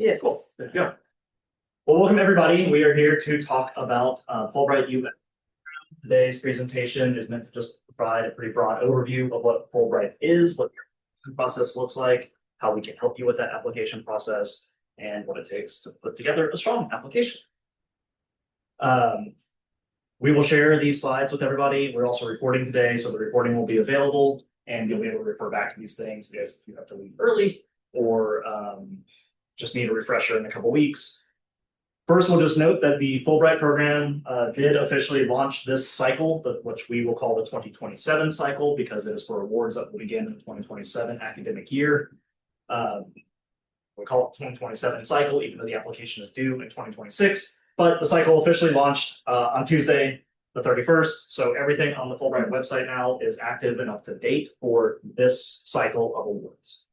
Yes. Cool. There you go. Well, welcome everybody. We are here to talk about Fulbright US. Today's presentation is meant to just provide a pretty broad overview of what Fulbright is, what the process looks like, how we can help you with that application process, and what it takes to put together a strong application. We will share these slides with everybody. We're also recording today, so the recording will be available, and you'll be able to refer back to these things if you have to leave early or just need a refresher in a couple weeks. First, we'll just note that the Fulbright program did officially launch this cycle, which we will call the 2027 cycle, because it is for awards that will begin in the 2027 academic year. We call it the 2027 cycle, even though the application is due in 2026. But the cycle officially launched on Tuesday, the 31st. So everything on the Fulbright website now is active and up to date for this cycle of awards.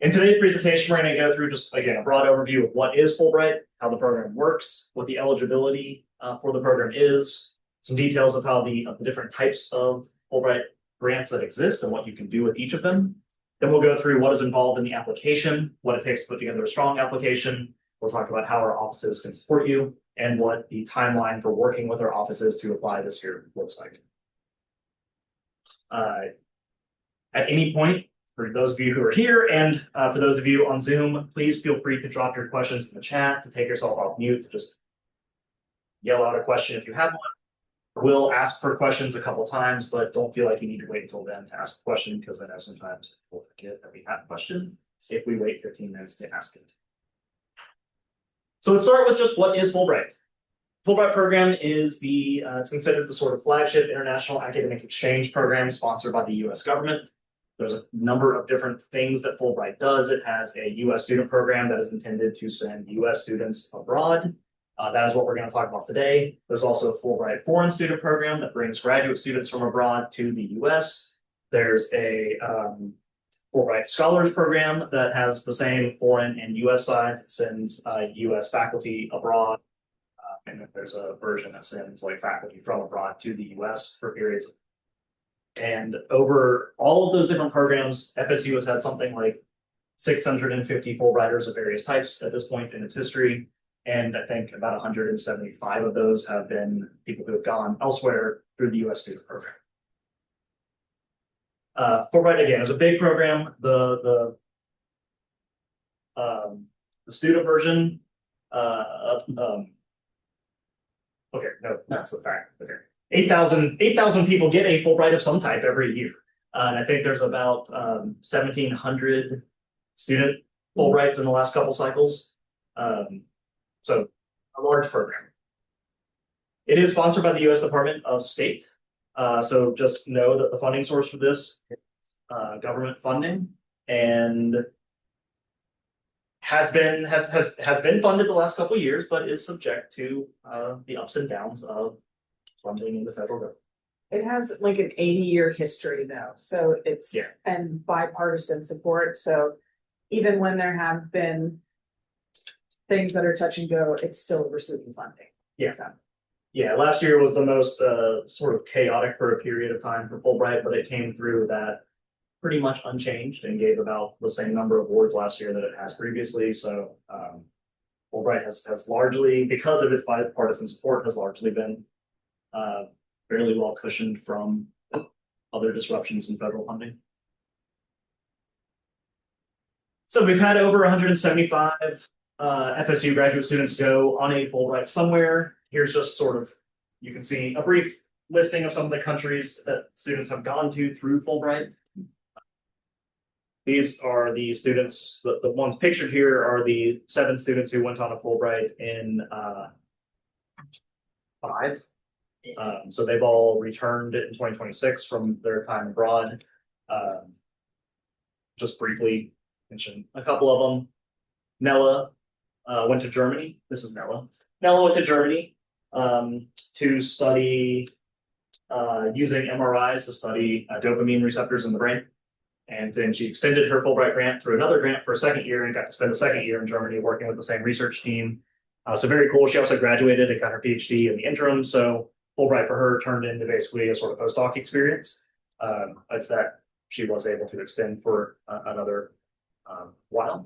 In today's presentation, we're going to go through just, again, a broad overview of what is Fulbright, how the program works, what the eligibility for the program is, some details of how the different types of Fulbright grants that exist and what you can do with each of them. Then we'll go through what is involved in the application, what it takes to put together a strong application. We'll talk about how our offices can support you and what the timeline for working with our offices to apply this year looks like. At any point, for those of you who are here and for those of you on Zoom, please feel free to drop your questions in the chat, to take yourself off mute, to just yell out a question if you have one. We'll ask for questions a couple times, but don't feel like you need to wait until then to ask a question, because I know sometimes we'll forget that we have a question if we wait 15 minutes to ask it. So let's start with just what is Fulbright. Fulbright program is it's considered the sort of flagship international academic exchange program sponsored by the US government. There's a number of different things that Fulbright does. It has a US student program that is intended to send US students abroad. That is what we're going to talk about today. There's also a Fulbright foreign student program that brings graduate students from abroad to the US. There's a Fulbright Scholars Program that has the same foreign and US sides. It sends US faculty abroad. And then there's a version that sends like faculty from abroad to the US for periods. And over all of those different programs, FSU has had something like 650 Fulbrighters of various types at this point in its history. And I think about 175 of those have been people who have gone elsewhere through the US student program. Fulbright, again, is a big program. The student version, okay, no, that's the fact. Okay, 8,000 people get a Fulbright of some type every year. And I think there's about 1,700 student Fulbrights in the last couple cycles. So a large program. It is sponsored by the US Department of State. So just know that the funding source for this is government funding, and has been funded the last couple of years, but is subject to the ups and downs of funding in the federal government. It has like an 80-year history though, so it's and bipartisan support. So even when there have been things that are touch and go, it's still receiving funding. Yeah. So. Yeah, last year was the most sort of chaotic for a period of time for Fulbright, but it came through that pretty much unchanged and gave about the same number of awards last year that it has previously. So Fulbright has largely, because of its bipartisan support, has largely been fairly well cushioned from other disruptions in federal funding. So we've had over 175 FSU graduate students go on a Fulbright somewhere. Here's just sort of, you can see a brief listing of some of the countries that students have gone to through Fulbright. These are the students, the ones pictured here are the 7 students who went on a Fulbright in 5. So they've all returned in 2026 from their time abroad. Just briefly mention a couple of them. Nella went to Germany. This is Nella. Nella went to Germany to study using MRIs to study dopamine receptors in the brain. And then she extended her Fulbright grant through another grant for a second year and got to spend a second year in Germany working with the same research team. So very cool. She also graduated and got her PhD in the interim. So Fulbright for her turned into basically a sort of postdoc experience that she was able to extend for another while.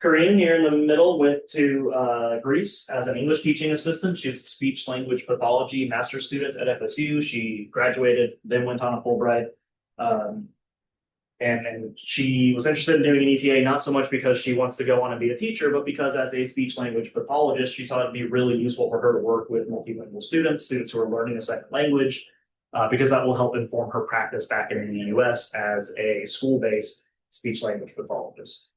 Corinne here in the middle went to Greece as an English teaching assistant. She's a speech language pathology master's student at FSU. She graduated, then went on a Fulbright. And she was interested in doing an ETA, not so much because she wants to go on and be a teacher, but because as a speech language pathologist, she thought it'd be really useful for her to work with multilingual students who are learning a second language, because that will help inform her practice back in the US as a school-based speech language pathologist.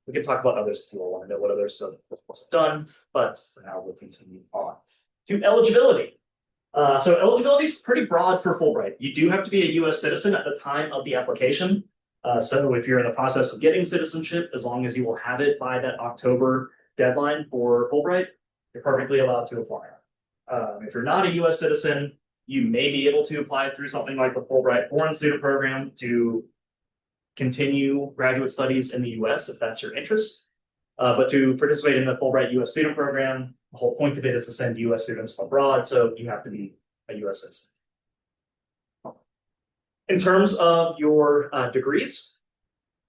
We can talk about others if you all want to know what other stuff was done, but for now we'll continue on to eligibility. So eligibility is pretty broad for Fulbright. You do have to be a US citizen at the time of the application. So if you're in the process of getting citizenship, as long as you will have it by that October deadline for Fulbright, you're perfectly allowed to apply. If you're not a US citizen, you may be able to apply through something like the Fulbright Foreign Student Program to continue graduate studies in the US if that's your interest. But to participate in the Fulbright US Student Program, the whole point of it is to send US students abroad, so you have to be a US citizen. In terms of your degrees,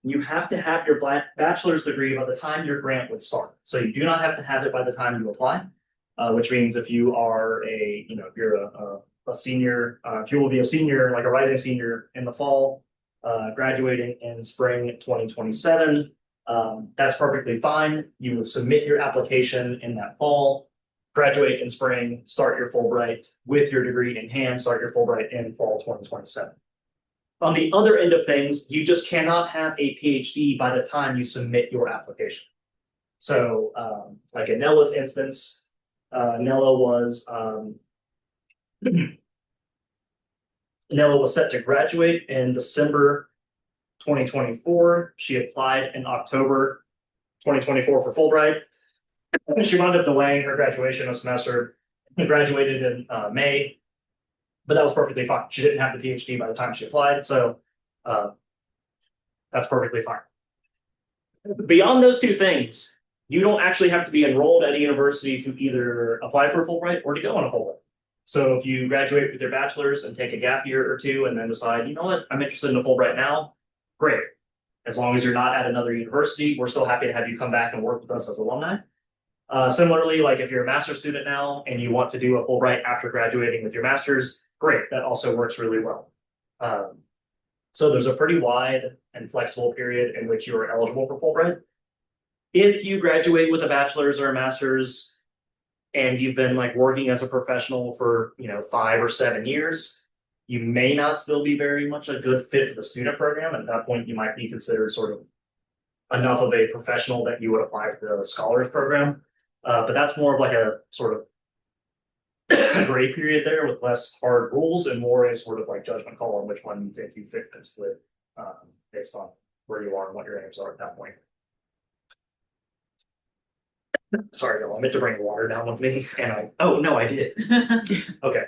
you have to have your bachelor's degree by the time your grant would start. So you do not have to have it by the time you apply, which means if you are if you're a senior, if you will be a senior, like a rising senior in the fall, graduating in spring 2027, that's perfectly fine. You would submit your application in that fall, graduate in spring, start your Fulbright with your degree in hand, start your Fulbright in fall 2027. On the other end of things, you just cannot have a PhD by the time you submit your application. So like in Nella's instance, Nella was set to graduate in December 2024. She applied in October 2024 for Fulbright. And she wound up delaying her graduation a semester and graduated in May, but that was perfectly fine. She didn't have the PhD by the time she applied, so that's perfectly fine. Beyond those two things, you don't actually have to be enrolled at a university to either apply for a Fulbright or to go on a Fulbright. So if you graduate with your bachelor's and take a gap year or two and then decide, you know what, I'm interested in a Fulbright now, great. As long as you're not at another university, we're still happy to have you come back and work with us as alumni. Similarly, like if you're a master's student now and you want to do a Fulbright after graduating with your master's, great, that also works really well. So there's a pretty wide and flexible period in which you are eligible for Fulbright. If you graduate with a bachelor's or a master's and you've been like working as a professional for 5 or 7 years, you may not still be very much a good fit for the student program. At that point, you might be considered sort of enough of a professional that you would apply for the scholars program. But that's more of like a sort of a gray period there with less hard rules and more a sort of like judgment call on which one you think you fit best with, based on where you are and what your aims are at that point. Sorry, y'all, I meant to bring water down with me and I did. Okay.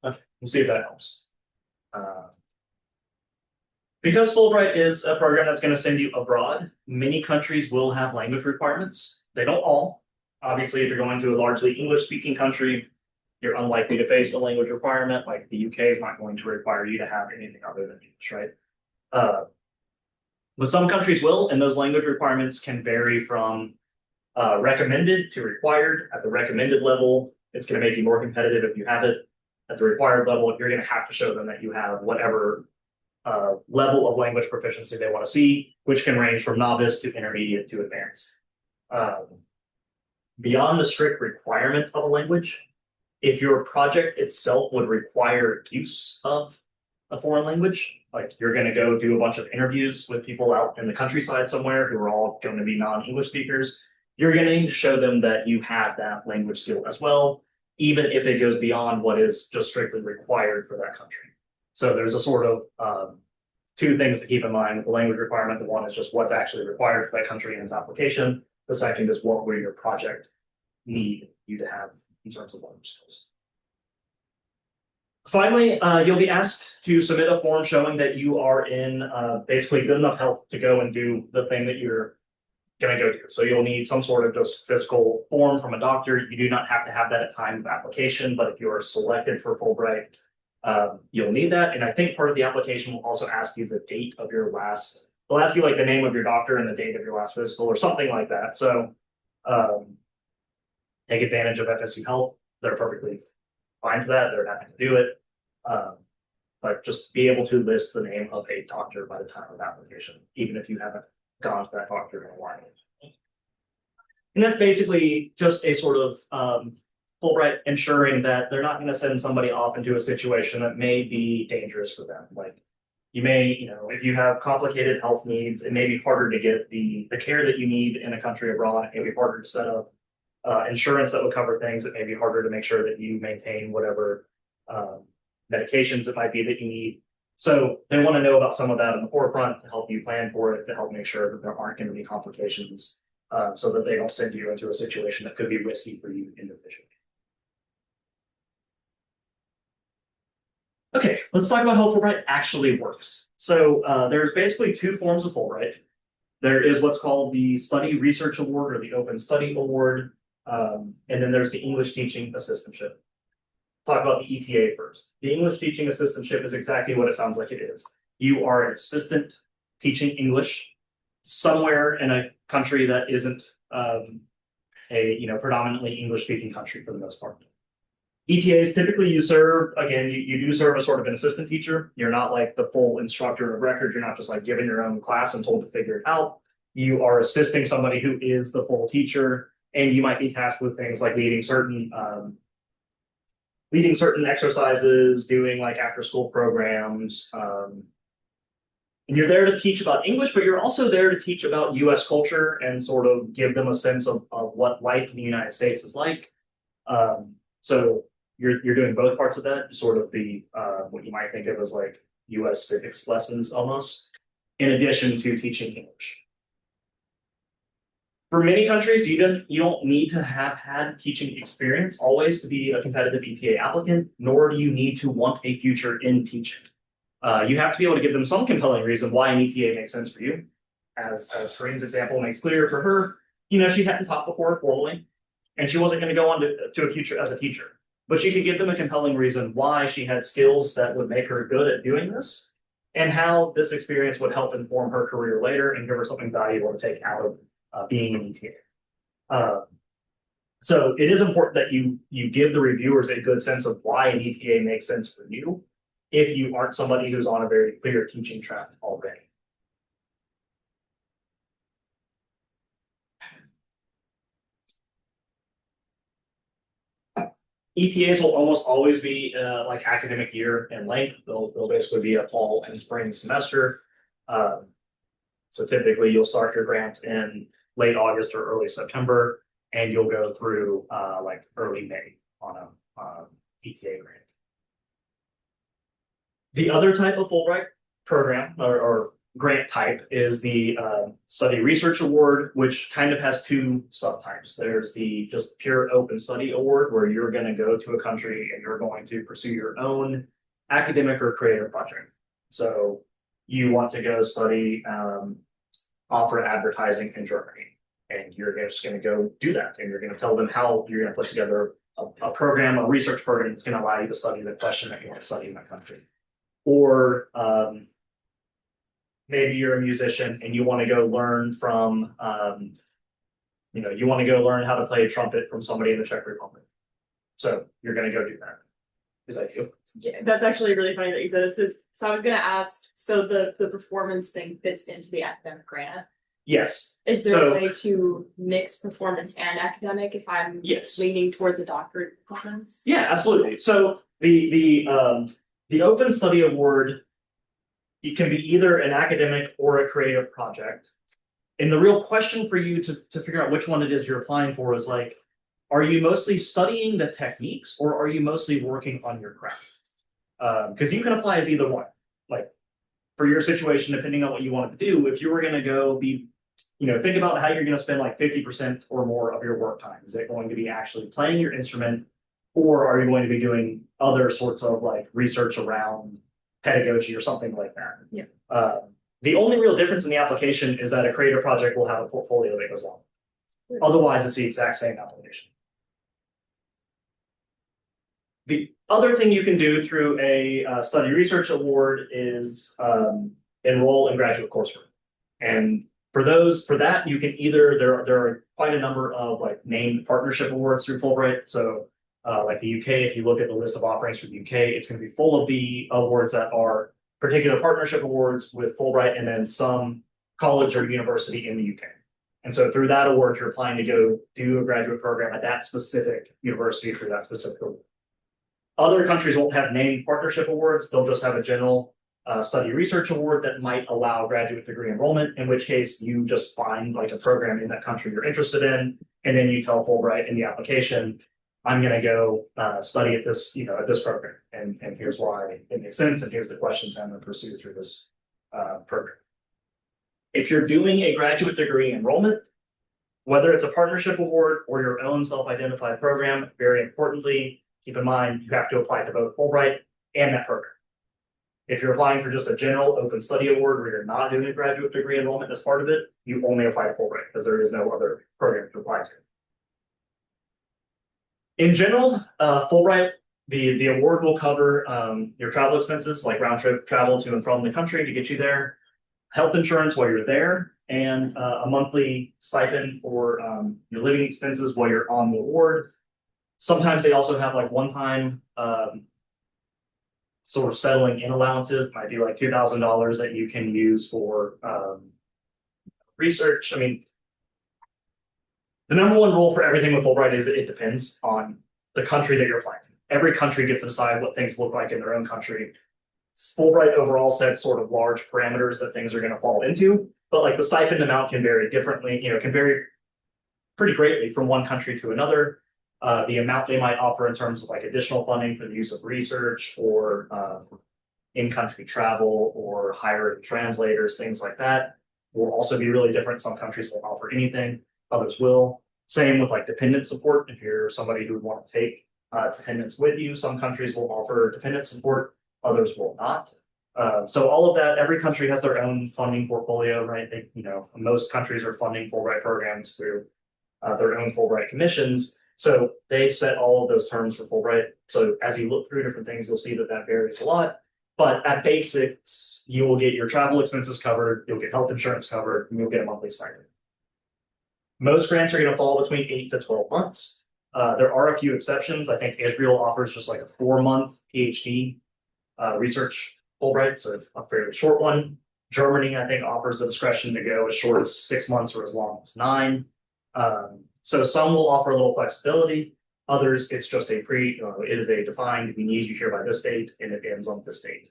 Okay, we'll see if that helps. Because Fulbright is a program that's going to send you abroad, many countries will have language requirements. They don't all. Obviously, if you're going to a largely English-speaking country, you're unlikely to face a language requirement. Like the UK is not going to require you to have anything other than English, right? But some countries will, and those language requirements can vary from recommended to required. At the recommended level, it's going to make you more competitive if you have it. At the required level, you're going to have to show them that you have whatever level of language proficiency they want to see, which can range from novice to intermediate to advanced. Beyond the strict requirement of a language, if your project itself would require use of a foreign language, like you're going to go do a bunch of interviews with people out in the countryside somewhere who are all going to be non-English speakers, you're going to need to show them that you have that language skill as well, even if it goes beyond what is just strictly required for that country. So there's a sort of two things to keep in mind with the language requirement. The one is just what's actually required for that country in its application. The second is what will your project need you to have in terms of language skills. Finally, you'll be asked to submit a form showing that you are in basically good enough health to go and do the thing that you're going to go do. So you'll need some sort of just physical form from a doctor. You do not have to have that at time of application, but if you are selected for Fulbright, You'll need that, and I think part of the application will also ask you the date of your last, they'll ask you like the name of your doctor and the date of your last physical or something like that, so. Take advantage of FSU Health, they're perfectly fine for that, they're happy to do it. But just be able to list the name of a doctor by the time of application, even if you haven't gone to that doctor in a while. And that's basically just a sort of Fulbright ensuring that they're not going to send somebody off into a situation that may be dangerous for them. Like you may, if you have complicated health needs, it may be harder to get the care that you need in a country abroad. It may be harder to set up insurance that would cover things. It may be harder to make sure that you maintain whatever medications it might be that you need. So they want to know about some of that in the forefront to help you plan for it, to help make sure that there aren't going to be complications, so that they don't send you into a situation that could be risky for you individually. Okay, let's talk about how Fulbright actually works. So there's basically two forms of Fulbright. There is what's called the Study Research Award or the Open Study Award, and then there's the English Teaching Assistantship. Talk about the ETA first. The English Teaching Assistantship is exactly what it sounds like it is. You are an assistant teaching English somewhere in a country that isn't a predominantly English-speaking country for the most part. ETAs, typically you serve, again, you do serve as sort of an assistant teacher. You're not like the full instructor of record. You're not just like given your own class and told to figure it out. You are assisting somebody who is the full teacher, and you might be tasked with things like leading certain exercises, doing like after school programs. And you're there to teach about English, but you're also there to teach about US culture and sort of give them a sense of what life in the United States is like. So you're doing both parts of that, sort of the what you might think of as like US civics lessons almost, in addition to teaching English. For many countries, you don't need to have had teaching experience always to be a competitive ETA applicant, nor do you need to want a future in teaching. You have to be able to give them some compelling reason why an ETA makes sense for you. As Corinne's example makes clear, for her, she hadn't taught before formally, and she wasn't going to go on to a future as a teacher. But she could give them a compelling reason why she had skills that would make her good at doing this, and how this experience would help inform her career later and give her something valuable to take out of being an ETA. So it is important that you give the reviewers a good sense of why an ETA makes sense for you if you aren't somebody who's on a very clear teaching track already. ETAs will almost always be like academic year in length. They'll basically be a fall and spring semester. So typically you'll start your grant in late August or early September, and you'll go through like early May on a ETA grant. The other type of Fulbright program or grant type is the Study Research Award, which kind of has two subtypes. There's the just pure Open Study Award, where you're going to go to a country and you're going to pursue your own academic or creative project. So you want to go study opera advertising in Germany, and you're just going to go do that, and you're going to tell them how you're going to put together a program, a research program that's going to allow you to study the question that you want to study in that country. Or maybe you're a musician and you want to go learn from, you want to go learn how to play a trumpet from somebody in the Czech Republic. So you're going to go do that. Is that you? Yeah, that's actually really funny that you said this. So I was going to ask, so the performance thing fits into the academic grant. Yes. Is there a way to mix performance and academic if I'm leaning towards a doctorate performance? Yeah, absolutely. So the Open Study Award, it can be either an academic or a creative project. And the real question for you to figure out which one it is you're applying for is like, are you mostly studying the techniques or are you mostly working on your craft? Because you can apply as either one. Like for your situation, depending on what you wanted to do, if you were going to go be, think about how you're going to spend like 50% or more of your work time. Is it going to be actually playing your instrument, or are you going to be doing other sorts of like research around pedagogy or something like that? Yeah. The only real difference in the application is that a creative project will have a portfolio that goes along. Otherwise, it's the exact same application. Other thing you can do through a study research award is enroll in graduate coursework. And for that, you can either, there are quite a number of like named partnership awards through Fulbright. So like the UK, if you look at the list of offerings for the UK, it's going to be full of the awards that are particular partnership awards with Fulbright and then some college or university in the UK. And so through that award, you're applying to go do a graduate program at that specific university through that specific award. Other countries won't have named partnership awards. They'll just have a general study research award that might allow graduate degree enrollment, in which case you just find like a program in that country you're interested in, and then you tell Fulbright in the application, I'm going to go study at this, at this program, and here's why it makes sense, and here's the questions I'm going to pursue through this program. If you're doing a graduate degree enrollment, whether it's a partnership award or your own self-identified program, very importantly, keep in mind you have to apply to both Fulbright and that program. If you're applying for just a general open study award where you're not doing a graduate degree enrollment as part of it, you only apply to Fulbright because there is no other program to apply to. In general, Fulbright, the award will cover your travel expenses, like round trip travel to and from the country to get you there, health insurance while you're there, and a monthly stipend for your living expenses while you're on the award. Sometimes they also have like one-time sort of settling in allowances. It might be like $2,000 that you can use for research. I mean, the number one rule for everything with Fulbright is that it depends on the country that you're applying to. Every country gets to decide what things look like in their own country. Fulbright overall sets sort of large parameters that things are going to fall into, but like the stipend amount can vary differently, can vary pretty greatly from one country to another. The amount they might offer in terms of like additional funding for the use of research or in-country travel or hiring translators, things like that, will also be really different. Some countries won't offer anything, others will. Same with like dependent support. If you're somebody who would want to take dependents with you, some countries will offer dependent support, others will not. So all of that, every country has their own funding portfolio, right? Most countries are funding Fulbright programs through their own Fulbright commissions. So they set all of those terms for Fulbright. So as you look through different things, you'll see that that varies a lot. But at basics, you will get your travel expenses covered, you'll get health insurance covered, and you'll get a monthly stipend. Most grants are going to fall between 8 to 12 months. There are a few exceptions. I think Israel offers just like a 4-month PhD research Fulbright, so a fairly short one. Germany, I think, offers the discretion to go as short as 6 months or as long as 9. So some will offer a little flexibility. Others, it's just it is a defined, we need you here by this date, and it ends on this date.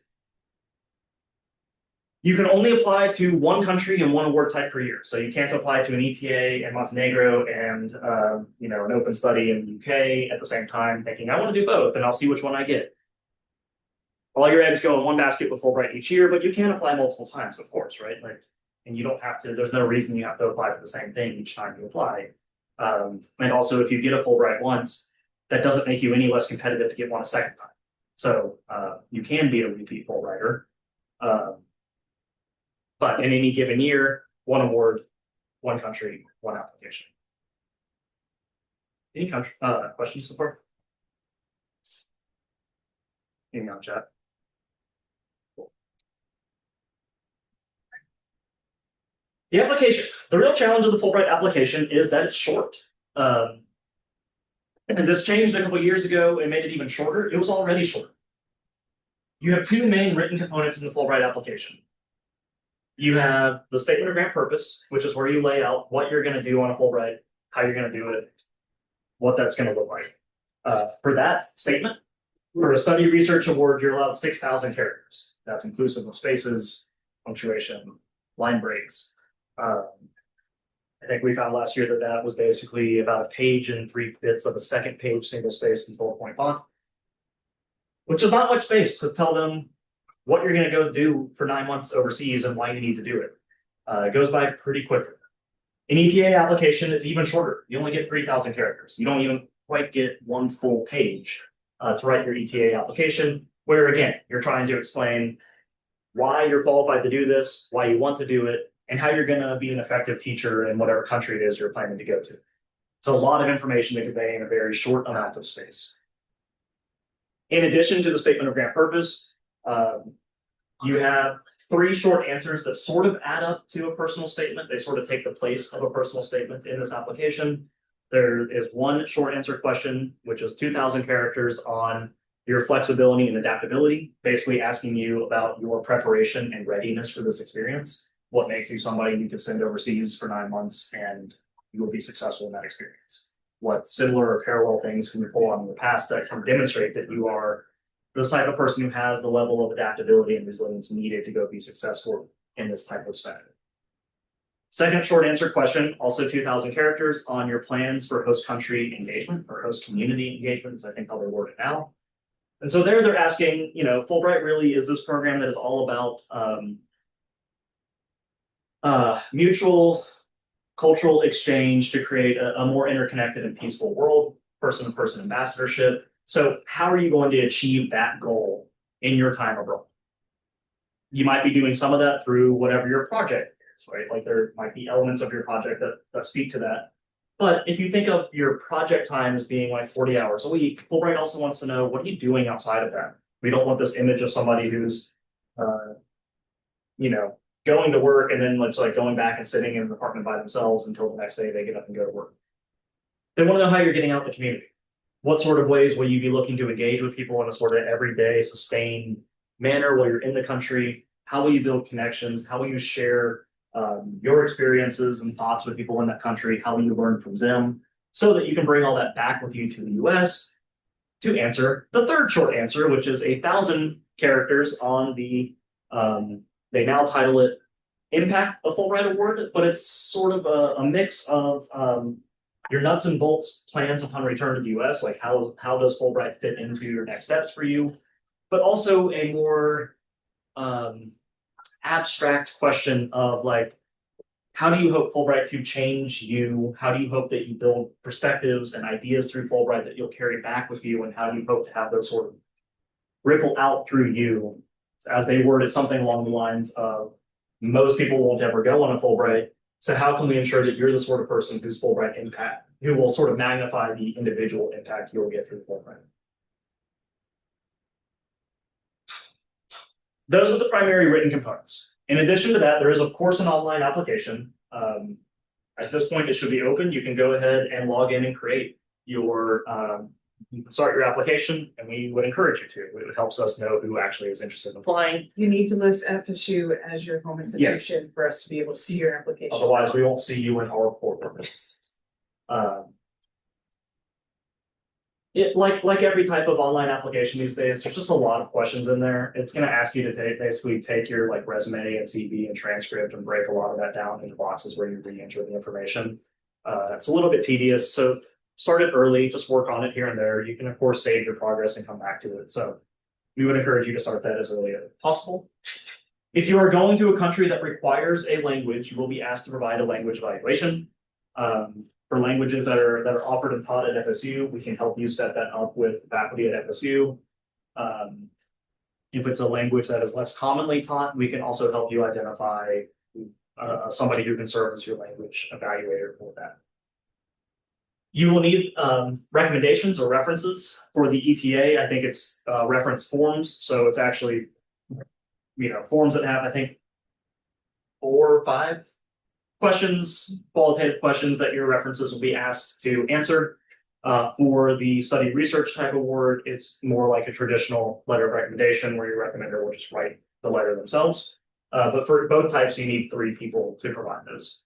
You can only apply to one country and one award type per year. So you can't apply to an ETA in Montenegro and an open study in the UK at the same time, thinking I want to do both and I'll see which one I get. All your eggs go in one basket with Fulbright each year, but you can apply multiple times, of course, right? And you don't have to. There's no reason you have to apply for the same thing each time you apply. And also, if you get a Fulbright once, that doesn't make you any less competitive to get one a second time. So you can be a repeat Fulbrighter. But in any given year, one award, one country, one application. Any questions so far? Anything on chat? Cool. The application. The real challenge of the Fulbright application is that it's short. And this changed a couple years ago and made it even shorter. It was already short. You have two main written components in the Fulbright application. You have the statement of grant purpose, which is where you lay out what you're going to do on a Fulbright, how you're going to do it, what that's going to look like. For that statement, for a study research award, you're allowed 6,000 characters. That's inclusive of spaces, punctuation, line breaks. I think we found last year that that was basically about a page and 3/5 of a second page, single space and bullet point font, which is not much space to tell them what you're going to go do for 9 months overseas and why you need to do it. It goes by pretty quickly. An ETA application is even shorter. You only get 3,000 characters. You don't even quite get one full page to write your ETA application, where again, you're trying to explain why you're qualified to do this, why you want to do it, and how you're going to be an effective teacher in whatever country it is you're planning to go to. It's a lot of information to convey in a very short amount of space. In addition to the statement of grant purpose, you have 3 short answers that sort of add up to a personal statement. They sort of take the place of a personal statement in this application. There is 1 short answer question, which is 2,000 characters on your flexibility and adaptability, basically asking you about your preparation and readiness for this experience. What makes you somebody you can send overseas for 9 months and you will be successful in that experience? What similar or parallel things can you pull on in the past that can demonstrate that you are the type of person who has the level of adaptability and resilience needed to go be successful in this type of setting? Second short answer question, also 2,000 characters on your plans for host country engagement or host community engagement, is I think how they word it now. And so there they're asking, you know, Fulbright really is this program that is all about mutual cultural exchange to create a more interconnected and peaceful world, person-to-person ambassadorship. So how are you going to achieve that goal in your time abroad? You might be doing some of that through whatever your project is, right? Like there might be elements of your project that speak to that. But if you think of your project time as being like 40 hours a week, Fulbright also wants to know, what are you doing outside of that? We don't want this image of somebody who's, you know, going to work and then like going back and sitting in an apartment by themselves until the next day they get up and go to work. They want to know how you're getting out in the community. What sort of ways will you be looking to engage with people in a sort of everyday, sustained manner while you're in the country? How will you build connections? How will you share your experiences and thoughts with people in that country? How will you learn from them so that you can bring all that back with you to the US to answer the third short answer, which is 1,000 characters on the, they now title it Impact a Fulbright Award, but it's sort of a mix of your nuts and bolts plans upon return to the US, like how does Fulbright fit into your next steps for you, but also a more abstract question of like, how do you hope Fulbright to change you? How do you hope that you build perspectives and ideas through Fulbright that you'll carry back with you? And how do you hope to have those sort of ripple out through you? As they word it, something along the lines of, most people won't ever go on a Fulbright. So how can we ensure that you're the sort of person whose Fulbright impact, who will sort of magnify the individual impact you'll get through Fulbright? Those are the primary written components. In addition to that, there is of course an online application. At this point, it should be open. You can go ahead and log in and create your, you can start your application, and we would encourage you to. It helps us know who actually is interested in applying. You need to list FSU as your home institution for us to be able to see your application. Otherwise, we won't see you in our portal. Like every type of online application these days, there's just a lot of questions in there. It's going to ask you to basically take your like resume and CV and transcript and break a lot of that down into boxes where you re-enter the information. It's a little bit tedious, so start it early, just work on it here and there. You can of course save your progress and come back to it. So we would encourage you to start that as early as possible. If you are going to a country that requires a language, you will be asked to provide a language evaluation. For languages that are offered and taught at FSU, we can help you set that up with faculty at FSU. If it's a language that is less commonly taught, we can also help you identify somebody who can serve as your language evaluator for that. You will need recommendations or references for the ETA. I think it's reference forms. So it's actually, you know, forms that have, I think, 4 or 5 questions, qualitative questions that your references will be asked to answer. For the study research type award, it's more like a traditional letter of recommendation where your recommender will just write the letter themselves. But for both types, you need 3 people to provide those.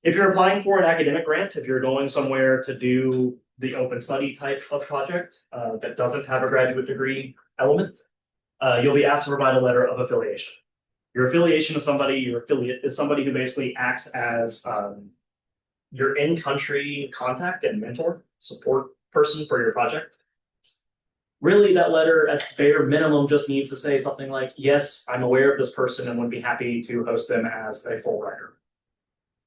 If you're applying for an academic grant, if you're going somewhere to do the open study type of project that doesn't have a graduate degree element, you'll be asked to provide a letter of affiliation. Your affiliation is somebody, your affiliate is somebody who basically acts as your in-country contact and mentor, support person for your project. Really, that letter at bare minimum just needs to say something like, yes, I'm aware of this person and would be happy to host them as a Fulbrighter.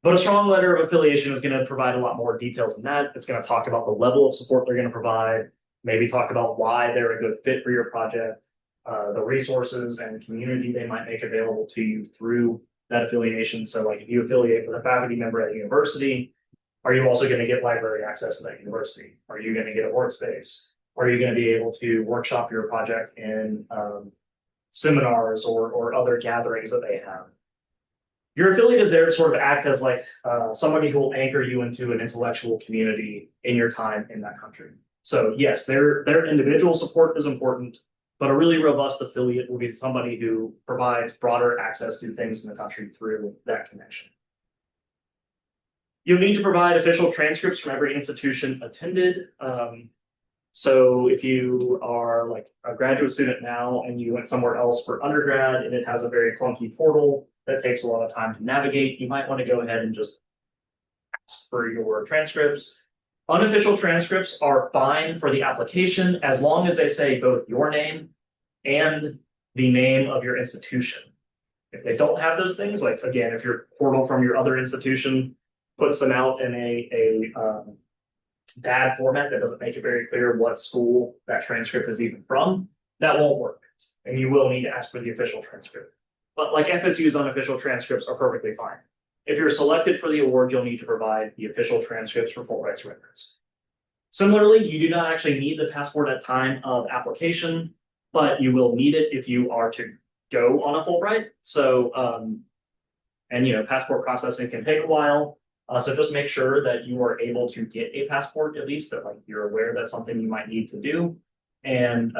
But a strong letter of affiliation is going to provide a lot more details than that. It's going to talk about the level of support they're going to provide, maybe talk about why they're a good fit for your project, the resources and community they might make available to you through that affiliation. So like if you affiliate with a faculty member at a university, are you also going to get library access to that university? Are you going to get a workspace? Are you going to be able to workshop your project in seminars or other gatherings that they have? Your affiliate is there to sort of act as like somebody who will anchor you into an intellectual community in your time in that country. So yes, their individual support is important, but a really robust affiliate will be somebody who provides broader access to things in the country through that connection. You'll need to provide official transcripts from every institution attended. So if you are like a graduate student now and you went somewhere else for undergrad and it has a very clunky portal that takes a lot of time to navigate, you might want to go ahead and just ask for your transcripts. Unofficial transcripts are fine for the application as long as they say both your name and the name of your institution. If they don't have those things, like again, if your portal from your other institution puts them out in a bad format that doesn't make it very clear what school that transcript is even from, that won't work. And you will need to ask for the official transcript. But like FSU's unofficial transcripts are perfectly fine. If you're selected for the award, you'll need to provide the official transcripts for Fulbright's records. Similarly, you do not actually need the passport at time of application, but you will need it if you are to go on a Fulbright. So, and passport processing can take a while. So just make sure that you are able to get a passport, at least that like you're aware that's something you might need to do. And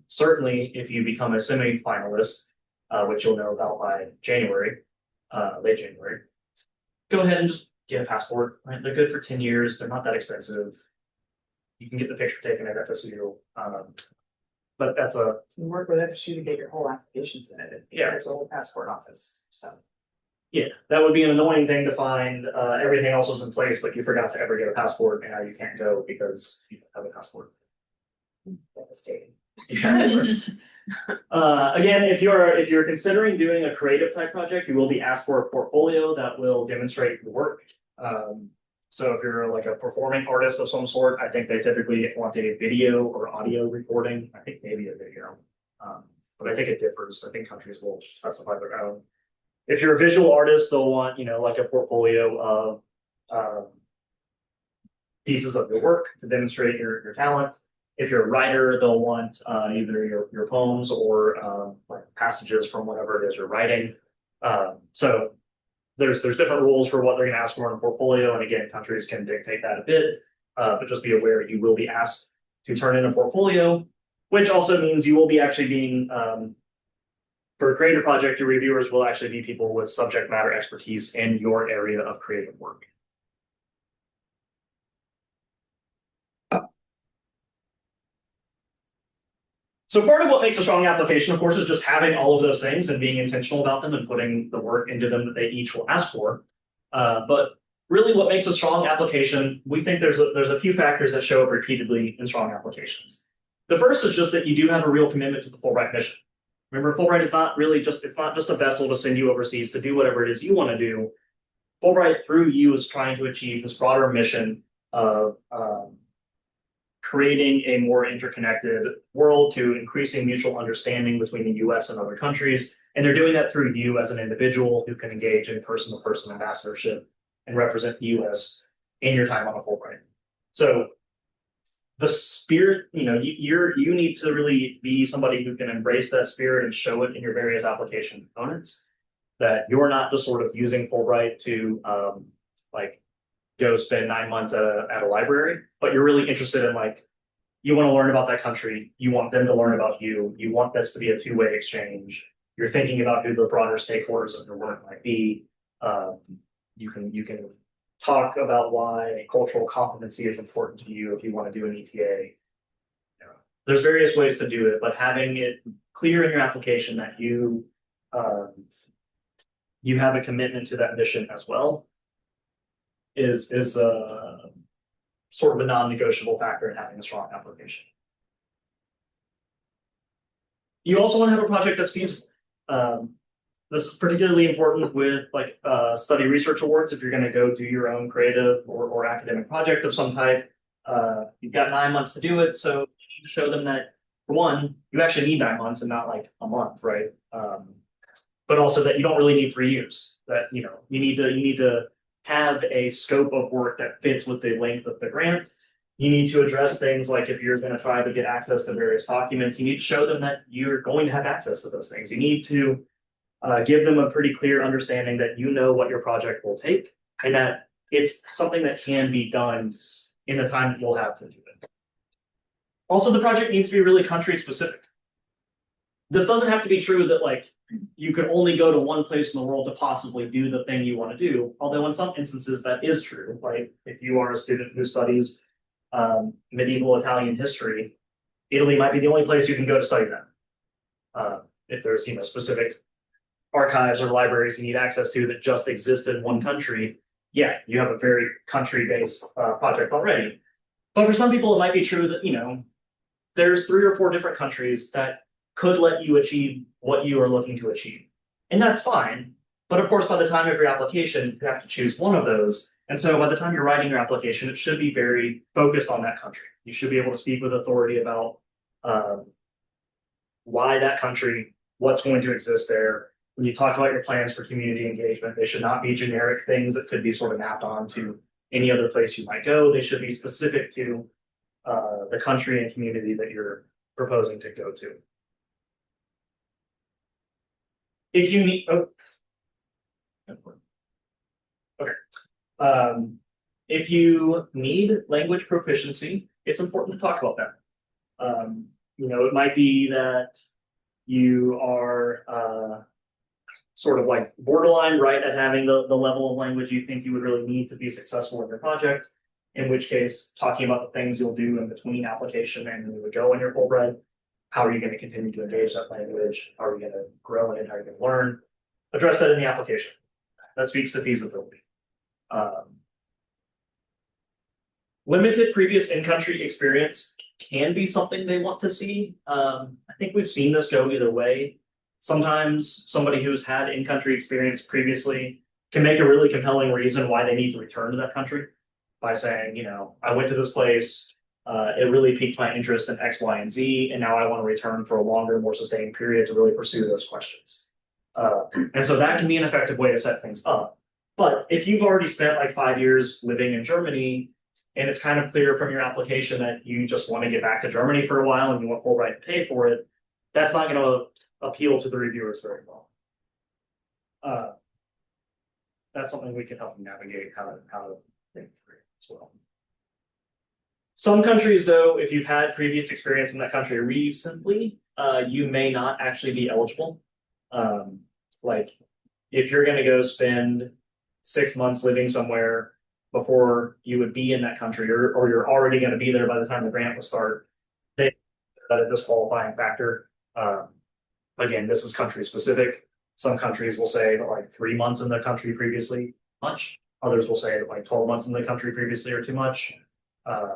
certainly if you become a semi-finalist, which you'll know about by January, late January, go ahead and just get a passport. Right? They're good for 10 years. They're not that expensive. You can get the picture taken at FSU. But that's a... You can work with FSU to get your whole application submitted. Yeah. There's a whole passport office, so. Yeah, that would be an annoying thing to find. Everything else was in place, but you forgot to ever get a passport, and now you can't go because you don't have a passport. Devastating. Yeah. Again, if you're considering doing a creative type project, you will be asked for a portfolio that will demonstrate your work. So if you're like a performing artist of some sort, I think they typically want a video or audio recording. I think maybe a video, but I think it differs. I think countries will specify their own. If you're a visual artist, they'll want, like a portfolio of pieces of your work to demonstrate your talent. If you're a writer, they'll want either your poems or like passages from whatever it is you're writing. So there's different rules for what they're going to ask for in a portfolio, and again, countries can dictate that a bit. But just be aware you will be asked to turn in a portfolio, which also means you will be actually being for a creative project, your reviewers will actually be people with subject matter expertise in your area of creative work. So part of what makes a strong application, of course, is just having all of those things and being intentional about them and putting the work into them that they each will ask for. But really what makes a strong application, we think there's a few factors that show up repeatedly in strong applications. The first is just that you do have a real commitment to the Fulbright mission. Remember, Fulbright is not really it's not just a vessel to send you overseas to do whatever it is you want to do. Fulbright, through you, is trying to achieve this broader mission of creating a more interconnected world to increasing mutual understanding between the US and other countries. And they're doing that through you as an individual who can engage in person-to-person ambassadorship and represent the US in your time on a Fulbright. So the spirit, you need to really be somebody who can embrace that spirit and show it in your various application components. That you're not just sort of using Fulbright to go spend 9 months at a library, but you're really interested in you want to learn about that country, you want them to learn about you, you want this to be a two-way exchange. You're thinking about who the broader stakeholders of your work might be. You can talk about why cultural competency is important to you if you want to do an ETA. There's various ways to do it, but having it clear in your application that you have a commitment to that mission as well is sort of a non-negotiable factor in having a strong application. You also want to have a project that's feasible. This is particularly important with study research awards. If you're going to go do your own creative or academic project of some type, you've got 9 months to do it. So you need to show them that, for one, you actually need 9 months and not a month, right? But also that you don't really need 3 years. That you need to have a scope of work that fits with the length of the grant. You need to address things like if you're going to try to get access to various documents, you need to show them that you're going to have access to those things. You need to give them a pretty clear understanding that you know what your project will take and that it's something that can be done in the time that you'll have to do it. Also, the project needs to be really country specific. This doesn't have to be true that like you could only go to one place in the world to possibly do the thing you want to do. Although in some instances that is true. Like if you are a student who studies medieval Italian history, Italy might be the only place you can go to study that. If there's specific archives or libraries you need access to that just exist in one country, yeah, you have a very country-based project already. But for some people, it might be true that there's 3 or 4 different countries that could let you achieve what you are looking to achieve, and that's fine. But of course, by the time of your application, you have to choose one of those. And so by the time you're writing your application, it should be very focused on that country. You should be able to speak with authority about why that country, what's going to exist there. When you talk about your plans for community engagement, they should not be generic things that could be sort of mapped onto any other place you might go. They should be specific to the country and community that you're proposing to go to. If you need, if you need language proficiency, it's important to talk about that. It might be that you are sort of like borderline right at having the level of language you think you would really need to be successful in your project, in which case talking about the things you'll do in between application and when you would go on your Fulbright. How are you going to continue to engage that language? How are you going to grow in it? How are you going to learn? Address that in the application. That speaks to feasibility. Limited previous in-country experience can be something they want to see. I think we've seen this go either way. Sometimes somebody who's had in-country experience previously can make a really compelling reason why they need to return to that country by saying, I went to this place, it really piqued my interest in X, Y, and Z, and now I want to return for a longer, more sustained period to really pursue those questions. And so that can be an effective way to set things up. But if you've already spent like 5 years living in Germany, and it's kind of clear from your application that you just want to get back to Germany for a while and you want Fulbright to pay for it, that's not going to appeal to the reviewers very well. That's something we can help you navigate how to think through as well. Some countries, though, if you've had previous experience in that country recently, you may not actually be eligible. Like if you're going to go spend 6 months living somewhere before you would be in that country, or you're already going to be there by the time the grant will start, that a disqualifying factor. Again, this is country specific. Some countries will say that like 3 months in the country previously much. Others will say that like 12 months in the country previously are too much.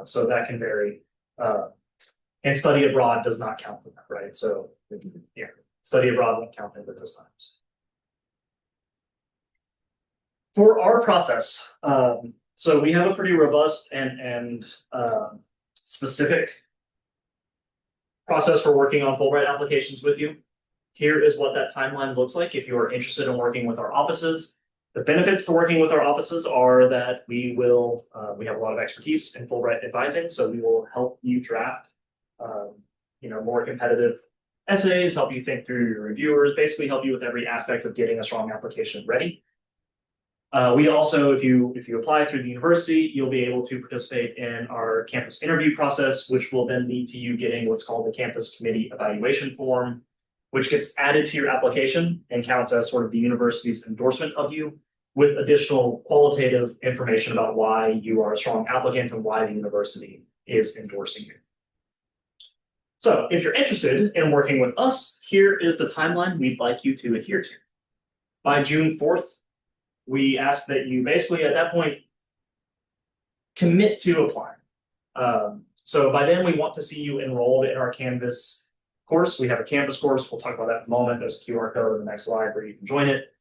So that can vary. And study abroad does not count for that, right? So yeah, study abroad won't count at those times. For our process, so we have a pretty robust and specific process for working on Fulbright applications with you. Here is what that timeline looks like if you are interested in working with our offices. The benefits to working with our offices are that we have a lot of expertise in Fulbright advising, so we will help you draft more competitive essays, help you think through your reviewers, basically help you with every aspect of getting a strong application ready. We also, if you apply through the university, you'll be able to participate in our campus interview process, which will then lead to you getting what's called the campus committee evaluation form, which gets added to your application and counts as sort of the university's endorsement of you, with additional qualitative information about why you are a strong applicant and why the university is endorsing you. So if you're interested in working with us, here is the timeline we'd like you to adhere to. By June 4th, we ask that you basically at that point commit to applying. So by then we want to see you enrolled in our Canvas course. We have a Canvas course. We'll talk about that in a moment. There's a QR code in the next slide where you can join it.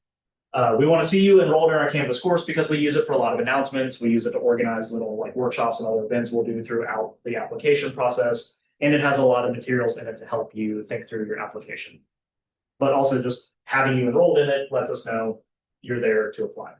We want to see you enrolled in our Canvas course because we use it for a lot of announcements. We use it to organize little like workshops and other events we'll do throughout the application process. And it has a lot of materials in it to help you think through your application. But also just having you enrolled in it lets us know you're there to apply.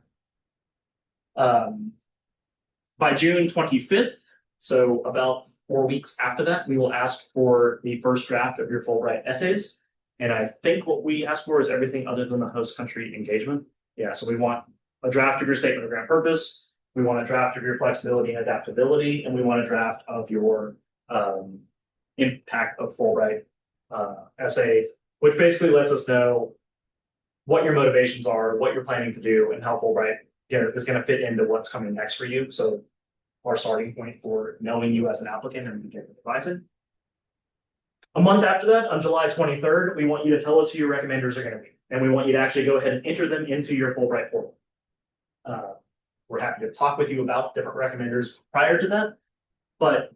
By June 25th, So about 4 weeks after that, we will ask for the first draft of your Fulbright essays. And I think what we ask for is everything other than the host country engagement. Yeah, so we want a draft of your statement of grant purpose. We want a draft of your flexibility and adaptability, and we want a draft of your impact of Fulbright essay, which basically lets us know what your motivations are, what you're planning to do, and how Fulbright is going to fit into what's coming next for you. So our starting point for knowing you as an applicant and beginning advising. A month after that, on July 23rd, we want you to tell us who your recommenders are going to be. And we want you to actually go ahead and enter them into your Fulbright portal. We're happy to talk with you about different recommenders prior to that, but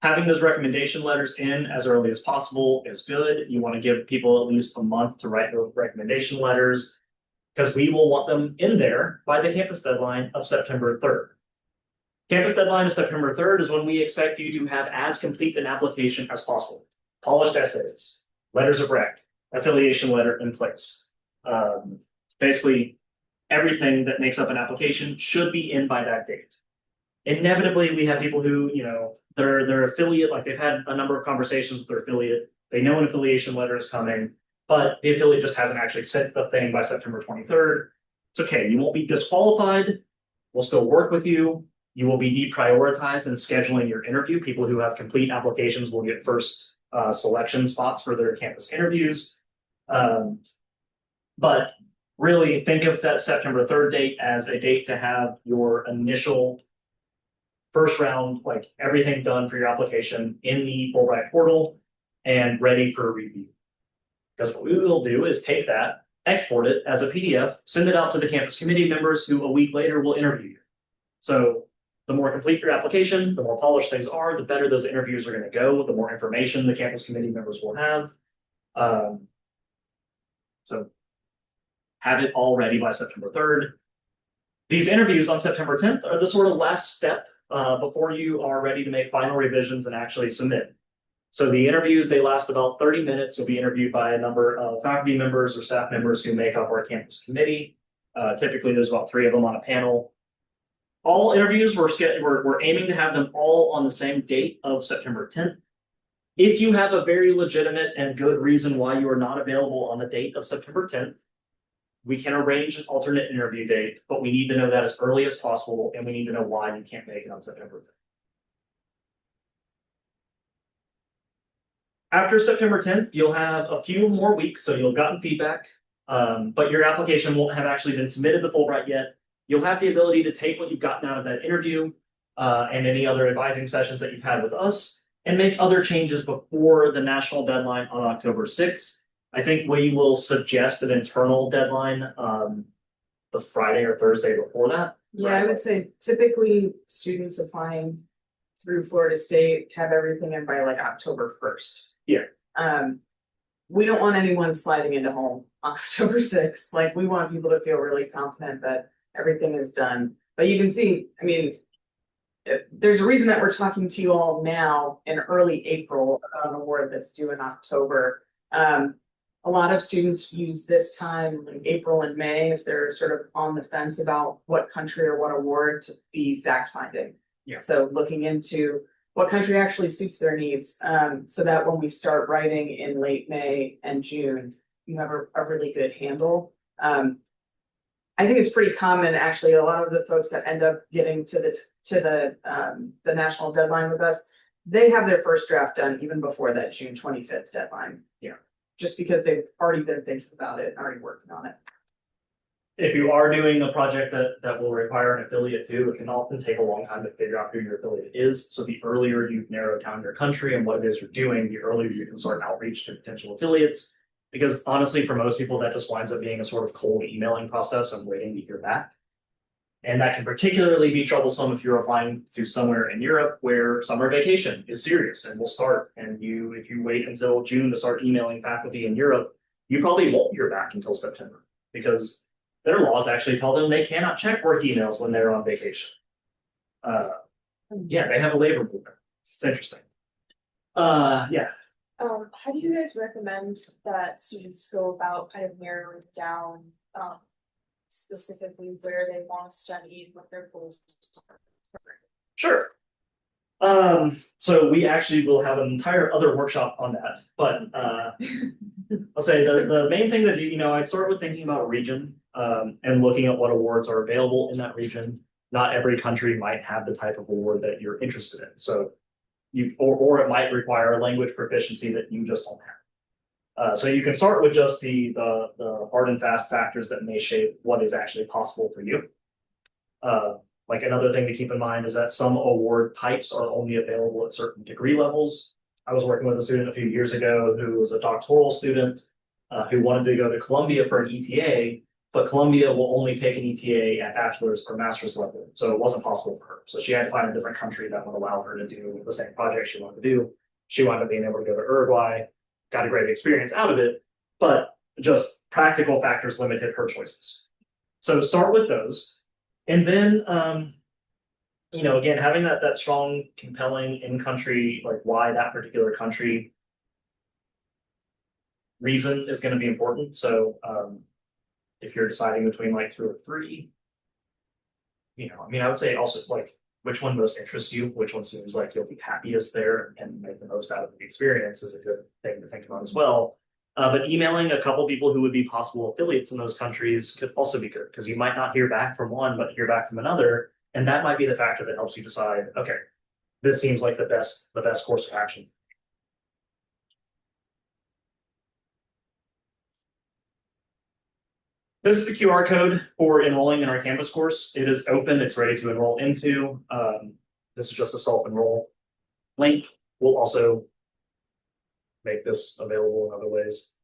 having those recommendation letters in as early as possible is good. You want to give people at least a month to write those recommendation letters because we will want them in there by the campus deadline of September 3rd. Campus deadline of September 3rd is when we expect you to have as complete an application as possible. Polished essays, letters of rec, affiliation letter in place. Basically, everything that makes up an application should be in by that date. Inevitably, we have people who, their affiliate, like they've had a number of conversations with their affiliate. They know an affiliation letter is coming, but the affiliate just hasn't actually sent the thing by September 23rd. It's okay. You won't be disqualified. We'll still work with you. You will be deprioritized in scheduling your interview. People who have complete applications will get first selection spots for their campus interviews. But really think of that September 3rd date as a date to have your initial first round, like everything done for your application in the Fulbright portal and ready for review. Because what we will do is take that, export it as a PDF, send it out to the campus committee members who a week later will interview you. So the more complete your application, the more polished things are, the better those interviews are going to go, the more information the campus committee members will have. So have it all ready by September 3rd. These interviews on September 10th are the sort of last step before you are ready to make final revisions and actually submit. So the interviews, they last about 30 minutes. You'll be interviewed by a number of faculty members or staff members who make up our campus committee. Typically, there's about 3 of them on a panel. All interviews, we're aiming to have them all on the same date of September 10th. If you have a very legitimate and good reason why you are not available on the date of September 10th, we can arrange an alternate interview date, but we need to know that as early as possible, and we need to know why you can't make it on September 10th. After September 10th, you'll have a few more weeks, so you'll have gotten feedback, but your application won't have actually been submitted to Fulbright yet. You'll have the ability to take what you've gotten out of that interview and any other advising sessions that you've had with us and make other changes before the national deadline on October 6th. I think we will suggest an internal deadline the Friday or Thursday before that. Yeah, right? I would say typically students applying through Florida State have everything in by like October 1st. Yeah. We don't want anyone sliding into home on October 6th. Like we want people to feel really confident that everything is done. But you can see, I mean, there's a reason that we're talking to you all now in early April about an award that's due in October. A lot of students use this time, like April and May, if they're sort of on the fence about what country or what award to be fact finding. Yeah. So looking into what country actually suits their needs, so that when we start writing in late May and June, you have a really good handle. I think it's pretty common, actually. A lot of the folks that end up getting to the national deadline with us, they have their first draft done even before that June 25th deadline. Yeah. Just because they've already been thinking about it and already working on it. If you are doing a project that will require an affiliate too, it can often take a long time to figure out who your affiliate is. So the earlier you've narrowed down your country and what it is you're doing, the earlier you can start outreach to potential affiliates. Because honestly, for most people, that just winds up being a sort of cold emailing process and waiting to hear back. And that can particularly be troublesome if you're applying to somewhere in Europe where summer vacation is serious and will start. And if you wait until June to start emailing faculty in Europe, you probably won't hear back until September because their laws actually tell them they cannot check work emails when they're on vacation. Yeah, they have a labor movement. It's interesting. Yeah. How do you guys recommend that students go about kind of narrowing down specifically where they want to study, what their goals are? Sure. So we actually will have an entire other workshop on that, but I'll say the main thing that I'd start with thinking about region, and looking at what awards are available in that region. Not every country might have the type of award that you're interested in, so or it might require a language proficiency that you just don't have. So you can start with just the hard and fast factors that may shape what is actually possible for you. Like another thing to keep in mind is that some award types are only available at certain degree levels. I was working with a student a few years ago who was a doctoral student who wanted to go to Columbia for an ETA, but Columbia will only take an ETA at bachelor's or master's level, so it wasn't possible for her. So she had to find a different country that would allow her to do the same project she wanted to do. She wound up being able to go to Uruguay, got a great experience out of it, but just practical factors limited her choices. So start with those. And then, again, having that strong, compelling in-country, like why that particular country reason is going to be important. So if you're deciding between like 2 or 3, I would say also like which one most interests you, which one seems like you'll be happiest there and make the most out of the experience is a good thing to think about as well. But emailing a couple people who would be possible affiliates in those countries could also be good because you might not hear back from one, but hear back from another. And that might be the factor that helps you decide, okay, this seems like the best course of action. This is the QR code for enrolling in our Canvas course. It is open, it's ready to enroll into. This is just a self-enroll link. We'll also make this available in other ways.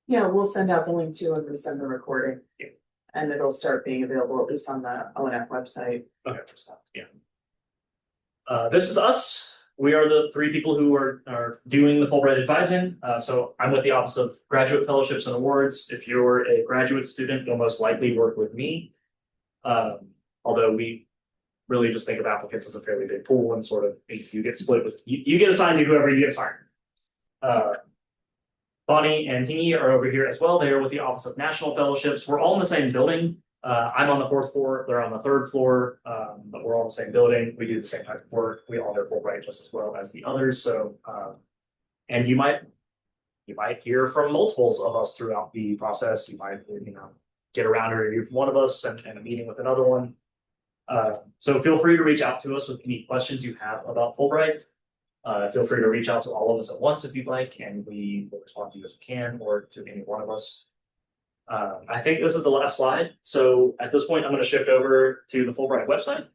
Yeah, we'll send out the link too when we send the recording. Yeah. And it'll start being available at least on the ONF website. Okay, yeah. This is us. We are the 3 people who are doing the Fulbright advising. So I'm with the Office of Graduate Fellowships and Awards. If you're a graduate student, you'll most likely work with me. Although we really just think of applicants as a fairly big pool and sort of you get split with, you get assigned to whoever you get assigned. Bonnie and Tingy are over here as well. They are with the Office of National Fellowships. We're all in the same building. I'm on the 4th floor, they're on the 3rd floor, but we're all in the same building. We do the same type of work. We all have Fulbright just as well as the others. So, and you might hear from multiples of us throughout the process. You might, get around or hear from one of us and a meeting with another one. So feel free to reach out to us with any questions you have about Fulbright. Feel free to reach out to all of us at once if you'd like, and we will respond to you as we can, or to any one of us. I think this is the last slide. So at this point, I'm going to shift over to the Fulbright website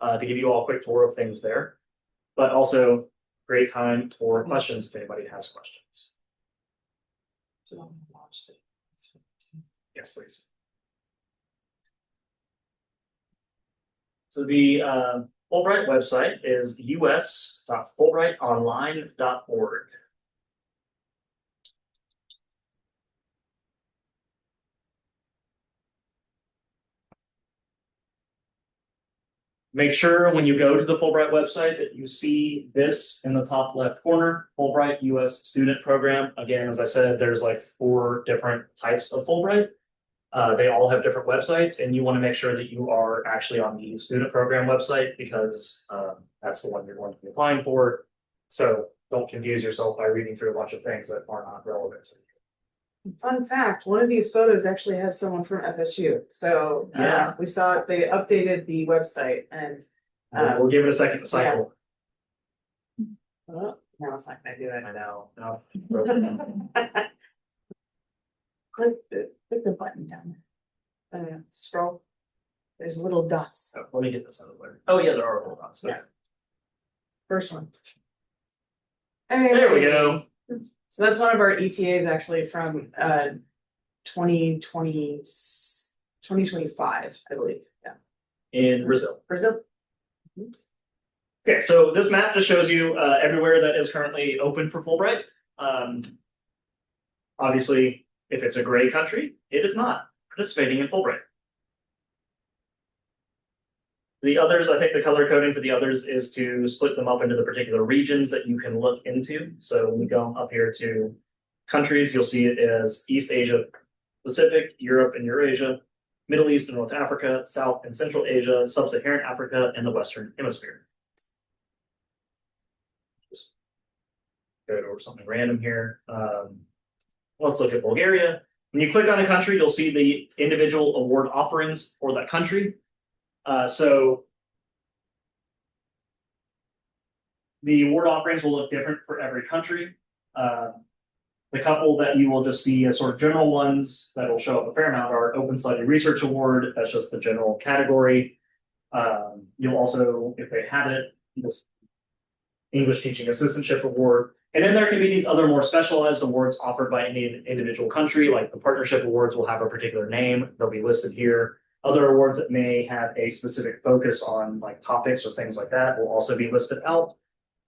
to give you all a quick tour of things there, but also great time for questions if anybody has questions. Yes, please. So the Fulbright website is us.fulbrightonline.org. Make sure when you go to the Fulbright website that you see this in the top left corner, Fulbright US Student Program. Again, as I said, there's like 4 different types of Fulbright. They all have different websites, and you want to make sure that you are actually on the student program website because that's the one you're going to be applying for. So don't confuse yourself by reading through a bunch of things that are not relevant. Fun fact, one of these photos actually has someone from FSU. So yeah, we saw it, they updated the website and we'll give it a second to cycle. Yeah. Oh, no, it's not gonna do it. I know. No. Click the button down there. Scroll. There's little dots. Oh, let me get this out of the way. Oh yeah, there are little dots. Okay. Yeah. First one. There we go. So that's one of our ETAs actually from 2025, I believe. Yeah. In Brazil. Brazil. Okay, so this map just shows you everywhere that is currently open for Fulbright. Obviously, if it's a gray country, it is not participating in Fulbright. The others, I think the color coding for the others is to split them up into the particular regions that you can look into. So when we go up here to countries, you'll see it as East Asia, Pacific, Europe and Eurasia, Middle East and North Africa, South and Central Asia, Sub-Saharan Africa, and the Western Hemisphere. go to something random here. Let's look at Bulgaria. When you click on a country, you'll see the individual award offerings for that country. So the award offerings will look different for every country. The couple that you will just see as sort of general ones that will show up a fair amount are Open Study Research Award. That's just the general category. You'll also, if they have it, you'll see English Teaching Assistantship Award. And then there can be these other more specialized awards offered by any individual country, like the partnership awards will have a particular name. They'll be listed here. Other awards that may have a specific focus on like topics or things like that will also be listed out.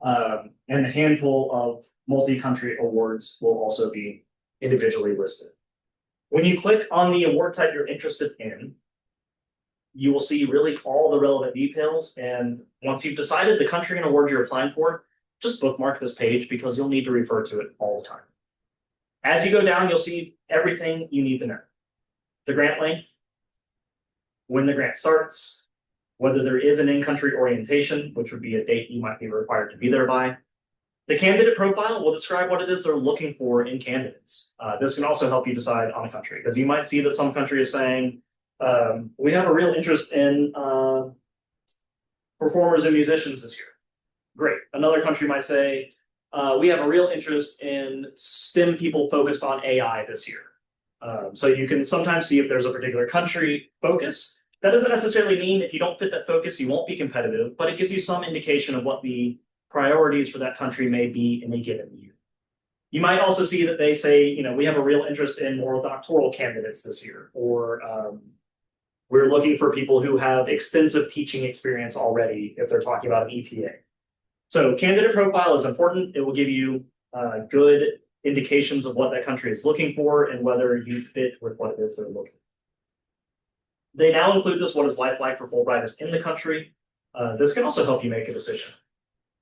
And a handful of multi-country awards will also be individually listed. When you click on the award type you're interested in, you will see really all the relevant details. And once you've decided the country and award you're applying for, just bookmark this page because you'll need to refer to it all the time. As you go down, you'll see everything you need to know. The grant length, when the grant starts, whether there is an in-country orientation, which would be a date you might be required to be there by. The candidate profile will describe what it is they're looking for in candidates. This can also help you decide on a country, because you might see that some country is saying, we have a real interest in performers and musicians this year. Great. Another country might say, we have a real interest in STEM people focused on AI this year. So you can sometimes see if there's a particular country focus. That doesn't necessarily mean if you don't fit that focus, you won't be competitive, but it gives you some indication of what the priorities for that country may be in a given year. You might also see that they say, you know, we have a real interest in more doctoral candidates this year, or we're looking for people who have extensive teaching experience already if they're talking about an ETA. So candidate profile is important. It will give you good indications of what that country is looking for and whether you fit with what it is they're looking for. They now include this, what is life like for Fulbrighters in the country. This can also help you make a decision.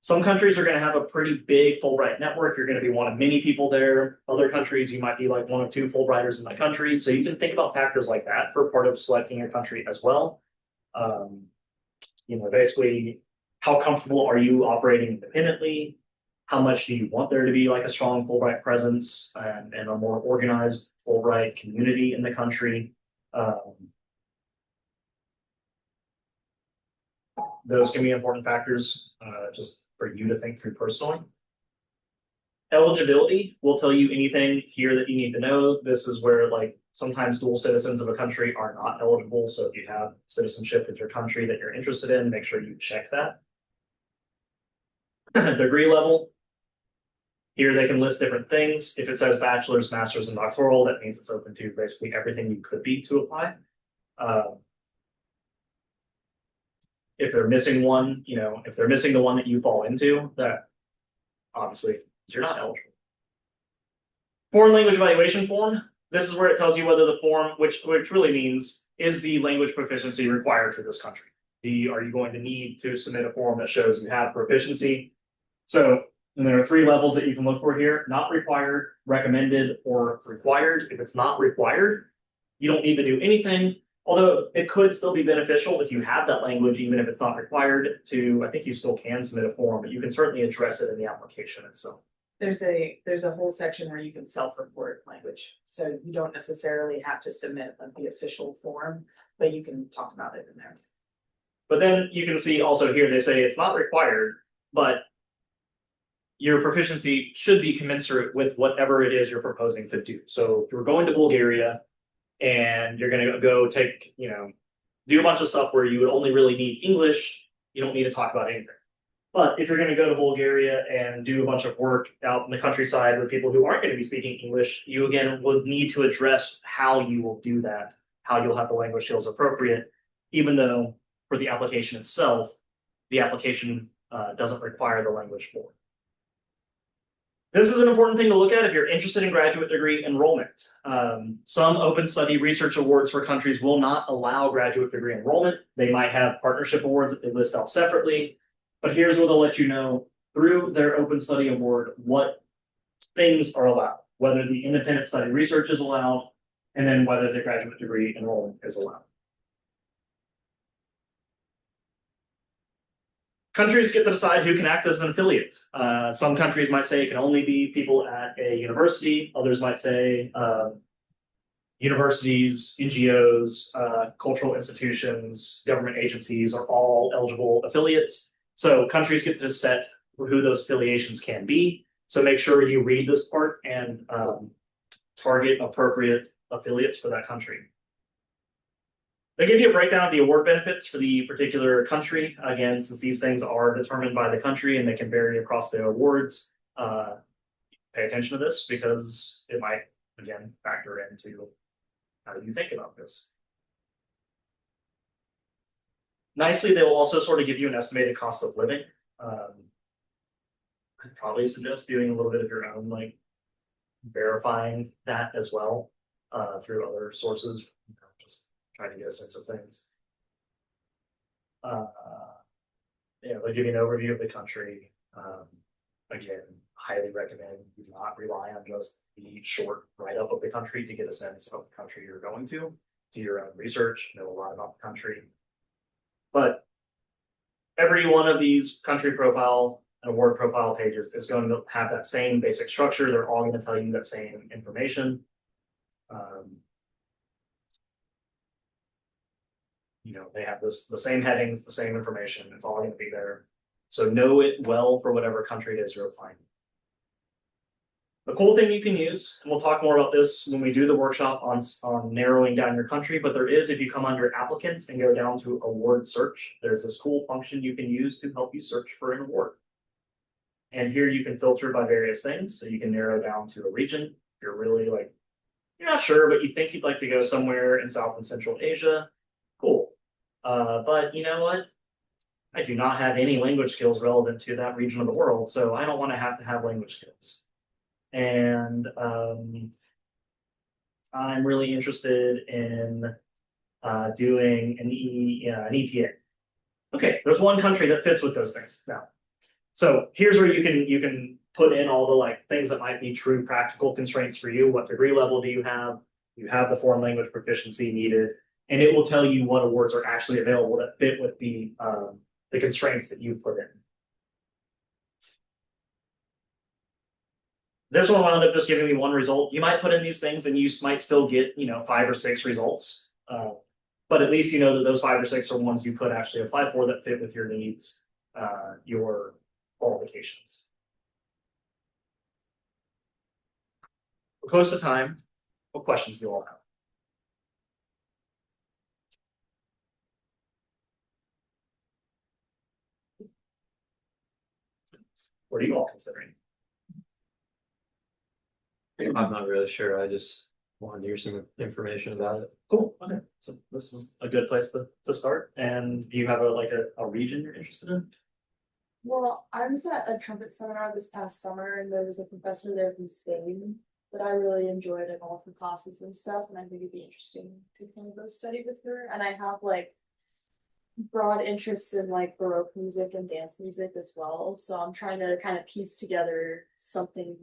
Some countries are going to have a pretty big Fulbright network. You're going to be one of many people there. Other countries, you might be like one of two Fulbrighters in the country. So you can think about factors like that for part of selecting your country as well. You know, basically, how comfortable are you operating independently? How much do you want there to be like a strong Fulbright presence and a more organized Fulbright community in the country? Those can be important factors just for you to think through personally. Eligibility will tell you anything here that you need to know. This is where like sometimes dual citizens of a country are not eligible. So if you have citizenship with your country that you're interested in, make sure you check that. Degree level. Here they can list different things. If it says bachelor's, master's, and doctoral, that means it's open to basically everything you could be to apply. If they're missing one, you know, if they're missing the one that you fall into, that obviously you're not eligible. Foreign language evaluation form. This is where it tells you whether the form, which really means, is the language proficiency required for this country? Are you going to need to submit a form that shows you have proficiency? So there are 3 levels that you can look for here: not required, recommended, or required. If it's not required, you don't need to do anything. Although it could still be beneficial if you have that language, even if it's not required to, I think you still can submit a form, but you can certainly address it in the application itself. There's a whole section where you can self-report language. So you don't necessarily have to submit like the official form, but you can talk about it in there. But then you can see also here, they say it's not required, but your proficiency should be commensurate with whatever it is you're proposing to do. So if you're going to Bulgaria, and you're going to go take, you know, do a bunch of stuff where you would only really need English, you don't need to talk about anything. But if you're going to go to Bulgaria and do a bunch of work out in the countryside with people who aren't going to be speaking English, you again would need to address how you will do that, how you'll have the language skills appropriate, even though for the application itself, the application doesn't require the language for it. This is an important thing to look at if you're interested in graduate degree enrollment. Some open study research awards for countries will not allow graduate degree enrollment. They might have partnership awards that they list out separately, but here's what they'll let you know through their open study award what things are allowed, whether the independent study research is allowed, and then whether the graduate degree enrollment is allowed. countries get to decide who can act as an affiliate. Some countries might say it can only be people at a university. Others might say universities, NGOs, cultural institutions, government agencies are all eligible affiliates. So countries get to set who those affiliations can be. So make sure you read this part and target appropriate affiliates for that country. They give you a breakdown of the award benefits for the particular country. Again, since these things are determined by the country and they can vary across the awards, pay attention to this because it might, again, factor into how you think about this. Nicely, they will also sort of give you an estimated cost of living. I'd probably suggest doing a little bit of your own, like verifying that as well through other sources. Just trying to get a sense of things. Yeah, they'll give you an overview of the country. Again, highly recommend you not rely on just the short write-up of the country to get a sense of the country you're going to. Do your own research, know a lot about the country. But every one of these country profile and award profile pages is going to have that same basic structure. They're all going to tell you that same information. You know, they have the same headings, the same information. It's all going to be there. So know it well for whatever country it is you're applying. The cool thing you can use, and we'll talk more about this when we do the workshop on narrowing down your country, but there is, if you come under applicants and go down to award search, there's this cool function you can use to help you search for an award. And here you can filter by various things. So you can narrow down to a region. If you're really like, you're not sure, but you think you'd like to go somewhere in South and Central Asia, cool. But you know what? I do not have any language skills relevant to that region of the world, so I don't want to have language skills. And I'm really interested in doing an ETA. Okay, there's one country that fits with those things now. So here's where you can put in all the like things that might be true practical constraints for you. What degree level do you have? You have the foreign language proficiency needed, and it will tell you what awards are actually available that fit with the constraints that you've put in. This one wound up just giving me one result. You might put in these things and you might still get, 5 or 6 results. But at least you know that those 5 or 6 are ones you could actually apply for that fit with your needs, your qualifications. We're close to time. What questions do you all have? What are you all considering? I'm not really sure. I just wanted to hear some information about it. Cool. Okay. So this is a good place to start. And do you have a region you're interested in? Well, I was at a trumpet seminar this past summer and there was a professor there from Spain that I really enjoyed in all of her classes and stuff. And I think it'd be interesting to kind of go study with her. And I have like broad interests in like Baroque music and dance music as well. So I'm trying to kind of piece together something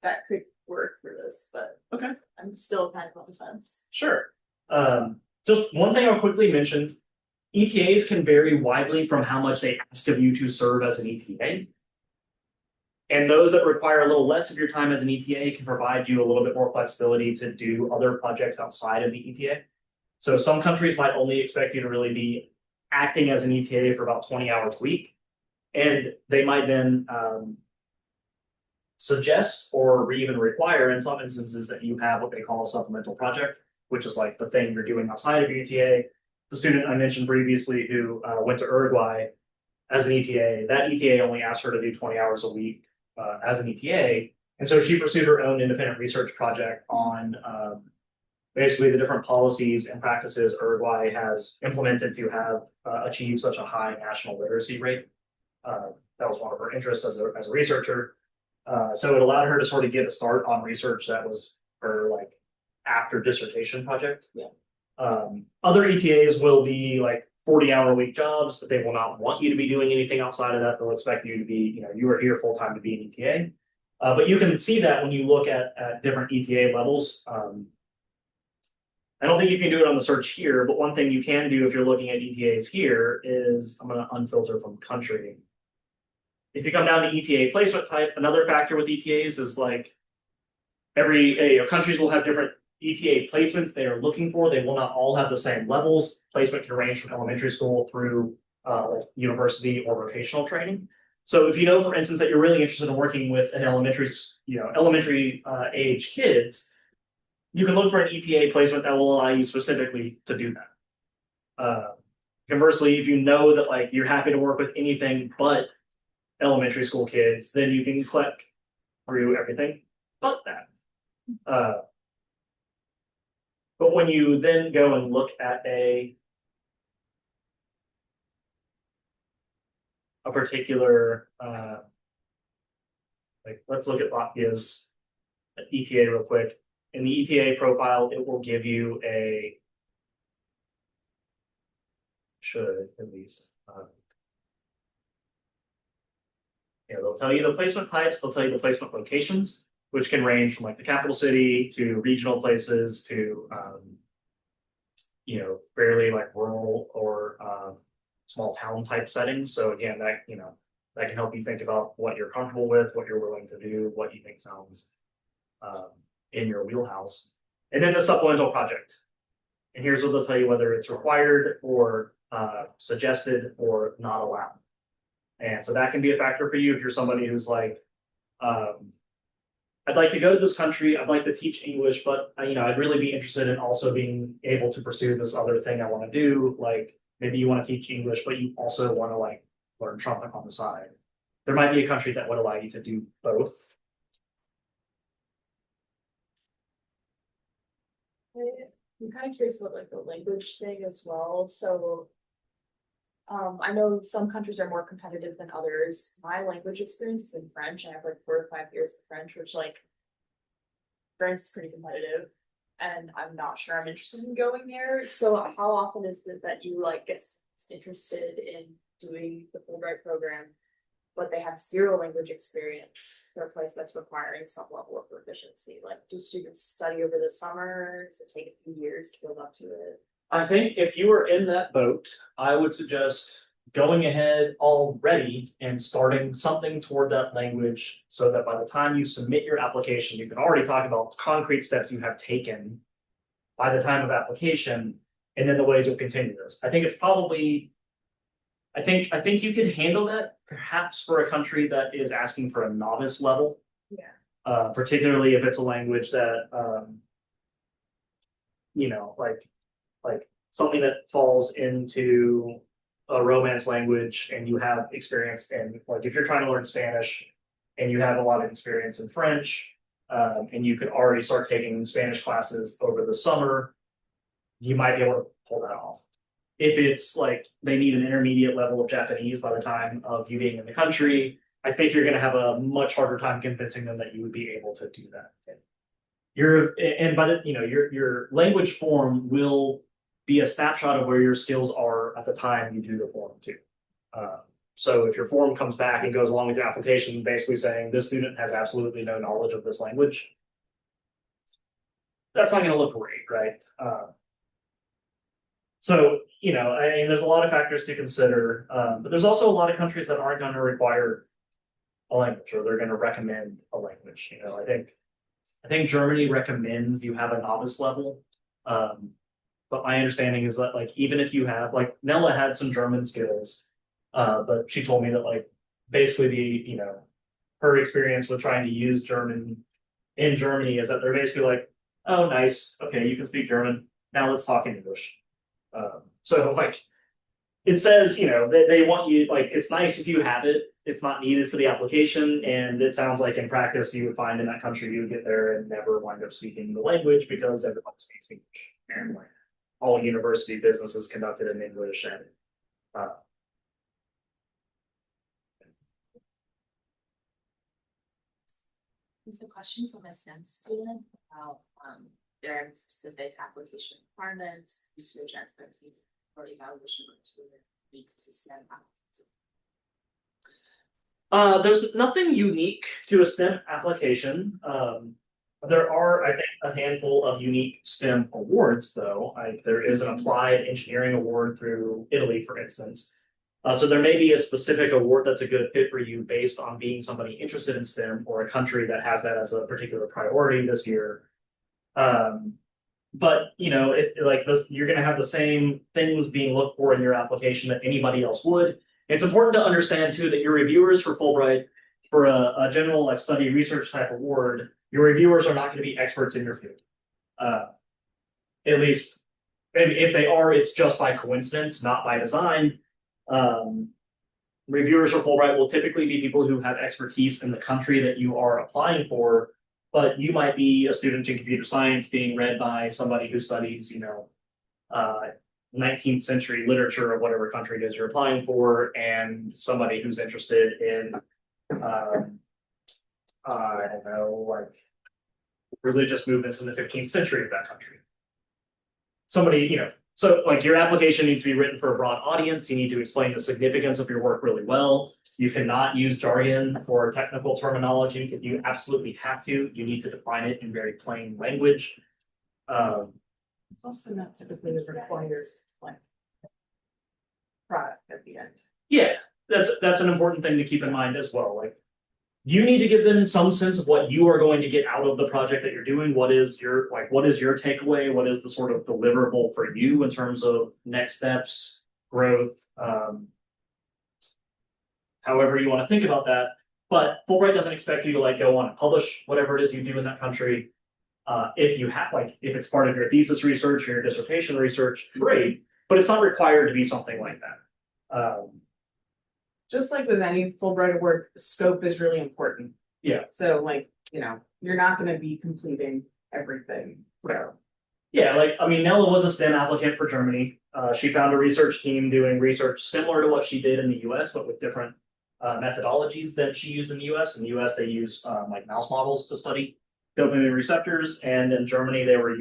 that could work for this, but okay, I'm still kind of on the fence. Sure. Just one thing I'll quickly mention. ETAs can vary widely from how much they ask of you to serve as an ETA. And those that require a little less of your time as an ETA can provide you a little bit more flexibility to do other projects outside of the ETA. So some countries might only expect you to really be acting as an ETA for about 20 hours a week. And they might then suggest or even require in some instances that you have what they call a supplemental project, which is like the thing you're doing outside of your ETA. The student I mentioned previously who went to Uruguay as an ETA, that ETA only asked her to do 20 hours a week as an ETA. And so she pursued her own independent research project on basically the different policies and practices Uruguay has implemented to have achieved such a high national literacy rate. That was one of her interests as a researcher. So it allowed her to sort of get a start on research that was her like after dissertation project. Yeah. Other ETAs will be like 40-hour-a-week jobs, but they will not want you to be doing anything outside of that. They'll expect you to be, you are here full-time to be an ETA. But you can see that when you look at different ETA levels. I don't think you can do it on the search here, but one thing you can do if you're looking at ETAs here is, I'm gonna unfilter from country. If you come down to ETA placement type, another factor with ETAs is like countries will have different ETA placements they are looking for. They will not all have the same levels. Placement can range from elementary school through like university or vocational training. So if you know, for instance, that you're really interested in working with an elementary age kids, you can look for an ETA placement that will allow you specifically to do that. Conversely, if you know that like you're happy to work with anything but elementary school kids, then you can click through everything but that. But when you then go and look at a particular, like let's look at Latvia's ETA real quick. In the ETA profile, it will give you should at least, they'll tell you the placement types, they'll tell you the placement locations, which can range from like the capital city to regional places to, fairly like rural or small town type settings. So again, that can help you think about what you're comfortable with, what you're willing to do, what you think sounds in your wheelhouse. And then the supplemental project. And here's what they'll tell you whether it's required or suggested or not allowed. And so that can be a factor for you if you're somebody who's like, I'd like to go to this country, I'd like to teach English, but I'd really be interested in also being able to pursue this other thing I want to do. Like maybe you want to teach English, but you also want to like learn trumpet on the side. There might be a country that would allow you to do both. I'm kind of curious about like the language thing as well. So I know some countries are more competitive than others. My language experience is in French. I have like 4 or 5 years of French, which like France is pretty competitive. And I'm not sure I'm interested in going there. So how often is it that you like get interested in doing the Fulbright program, but they have 0 language experience for a place that's requiring some level of proficiency? Like, do students study over the summer? Does it take a few years to build up to it? I think if you were in that boat, I would suggest going ahead already and starting something toward that language so that by the time you submit your application, you can already talk about concrete steps you have taken by the time of application and then the ways you'll continue this. I think it's probably, I think you could handle that perhaps for a country that is asking for a novice level. Yeah. Particularly if it's a language that, like something that falls into a Romance language and you have experience in, like if you're trying to learn Spanish and you have a lot of experience in French, and you could already start taking Spanish classes over the summer, you might be able to pull that off. If it's like they need an intermediate level of Japanese by the time of you being in the country, I think you're going to have a much harder time convincing them that you would be able to do that. Your language form will be a snapshot of where your skills are at the time you do the form too. So if your form comes back and goes along with your application, basically saying this student has absolutely no knowledge of this language, that's not going to look great, right? So, there's a lot of factors to consider, but there's also a lot of countries that aren't going to require a language or they're going to recommend a language. I think Germany recommends you have a novice level. But my understanding is that like even if you have like Nella had some German skills, but she told me that like basically her experience with trying to use German in Germany is that they're basically like, oh nice, okay, you can speak German, now let's talk in English. So like it says, they want you, like it's nice if you have it, it's not needed for the application, and it sounds like in practice you would find in that country you would get there and never wind up speaking the language because everyone speaks English and like all university business is conducted in English and Is the question from a STEM student about their specific application requirements, research expectations, or evaluation criteria unique to STEM applicants? there's nothing unique to a STEM application. There are, I think, a handful of unique STEM awards, though. There is an applied engineering award through Italy, for instance. So there may be a specific award that's a good fit for you based on being somebody interested in STEM or a country that has that as a particular priority this year. But you know, if like this, you're going to have the same things being looked for in your application that anybody else would. It's important to understand too that your reviewers for Fulbright, for a general like study research type award, your reviewers are not going to be experts in your field. At least, if they are, it's just by coincidence, not by design. Reviewers for Fulbright will typically be people who have expertise in the country that you are applying for, but you might be a student in computer science being read by somebody who studies, you know, 19th century literature of whatever country it is you're applying for, and somebody who's interested in, I don't know, like religious movements in the 15th century of that country. Somebody, you know, so like your application needs to be written for a broad audience. You need to explain the significance of your work really well. You cannot use jargon or technical terminology. If you absolutely have to, you need to define it in very plain language. It's also not typically a required like product at the end. Yeah, that's an important thing to keep in mind as well. Like you need to give them some sense of what you are going to get out of the project that you're doing. What is your takeaway? What is the sort of deliverable for you in terms of next steps, growth, however you want to think about that. But Fulbright doesn't expect you to like go on and publish whatever it is you do in that country. If you have if it's part of your thesis research or your dissertation research, great, but it's not required to be something like that. Just like with any Fulbright award, scope is really important. Yeah. So like, you know, you're not going to be completing everything. So. Right. Yeah, like, I mean, Nella was a STEM applicant for Germany. She found a research team doing research similar to what she did in the US, but with different methodologies that she used in the US. In the US, they use like mouse models to study dopamine receptors. And in Germany, they were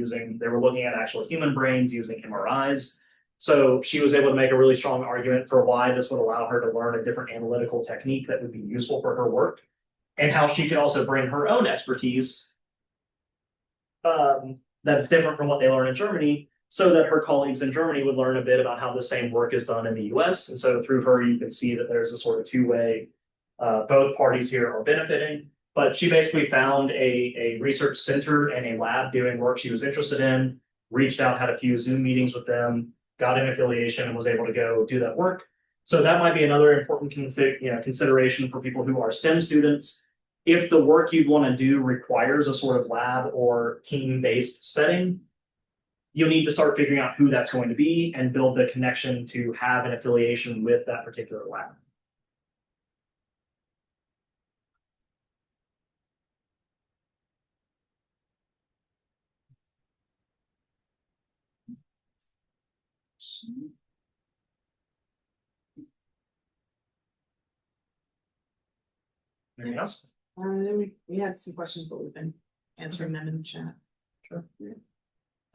looking at actual human brains using MRIs. So she was able to make a really strong argument for why this would allow her to learn a different analytical technique that would be useful for her work, and how she could also bring her own expertise that's different from what they learn in Germany, so that her colleagues in Germany would learn a bit about how the same work is done in the US. And so through her, you can see that there's a sort of two-way, both parties here are benefiting. But she basically found a research center and a lab doing work she was interested in, reached out, had a few Zoom meetings with them, got an affiliation, and was able to go do that work. So that might be another important consideration for people who are STEM students. If the work you'd want to do requires a sort of lab or team-based setting, you'll need to start figuring out who that's going to be and build the connection to have an affiliation with that particular lab. Anything else? We had some questions, but we've been answering them in the chat. Sure.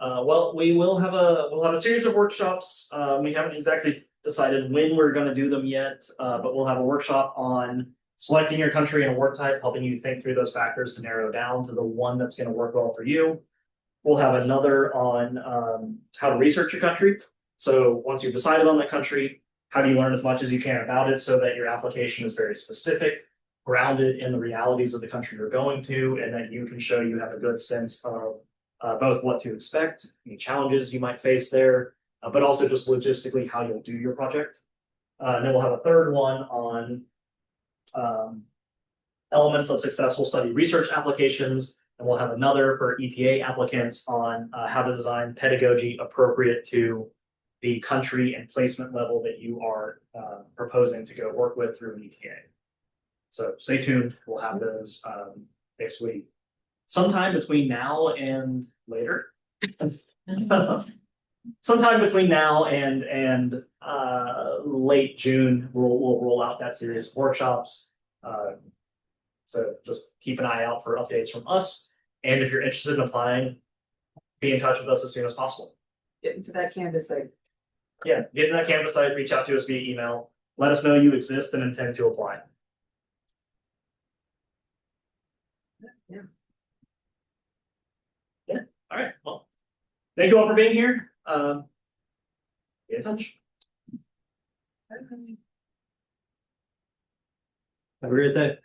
Well, we'll have a series of workshops. We haven't exactly decided when we're going to do them yet, but we'll have a workshop on selecting your country and a work type, helping you think through those factors to narrow down to the one that's going to work well for you. We'll have another on how to research your country. So once you've decided on that country, how do you learn as much as you can about it so that your application is very specific, grounded in the realities of the country you're going to, and that you can show you have a good sense of both what to expect, any challenges you might face there, but also just logistically how you'll do your project. And then we'll have a third one on elements of successful study research applications. And we'll have another for ETA applicants on how to design pedagogy appropriate to the country and placement level that you are proposing to go work with through an ETA. So stay tuned. We'll have those basically sometime between now and later. Sometime between now and late June, we'll roll out that series of workshops. So just keep an eye out for updates from us. And if you're interested in applying, be in touch with us as soon as possible. Get into that Canvas site. Yeah, get to that Canvas site, reach out to us via email. Let us know you exist and intend to apply. Yeah. Thank you all for being here. Be in touch. Have a great day.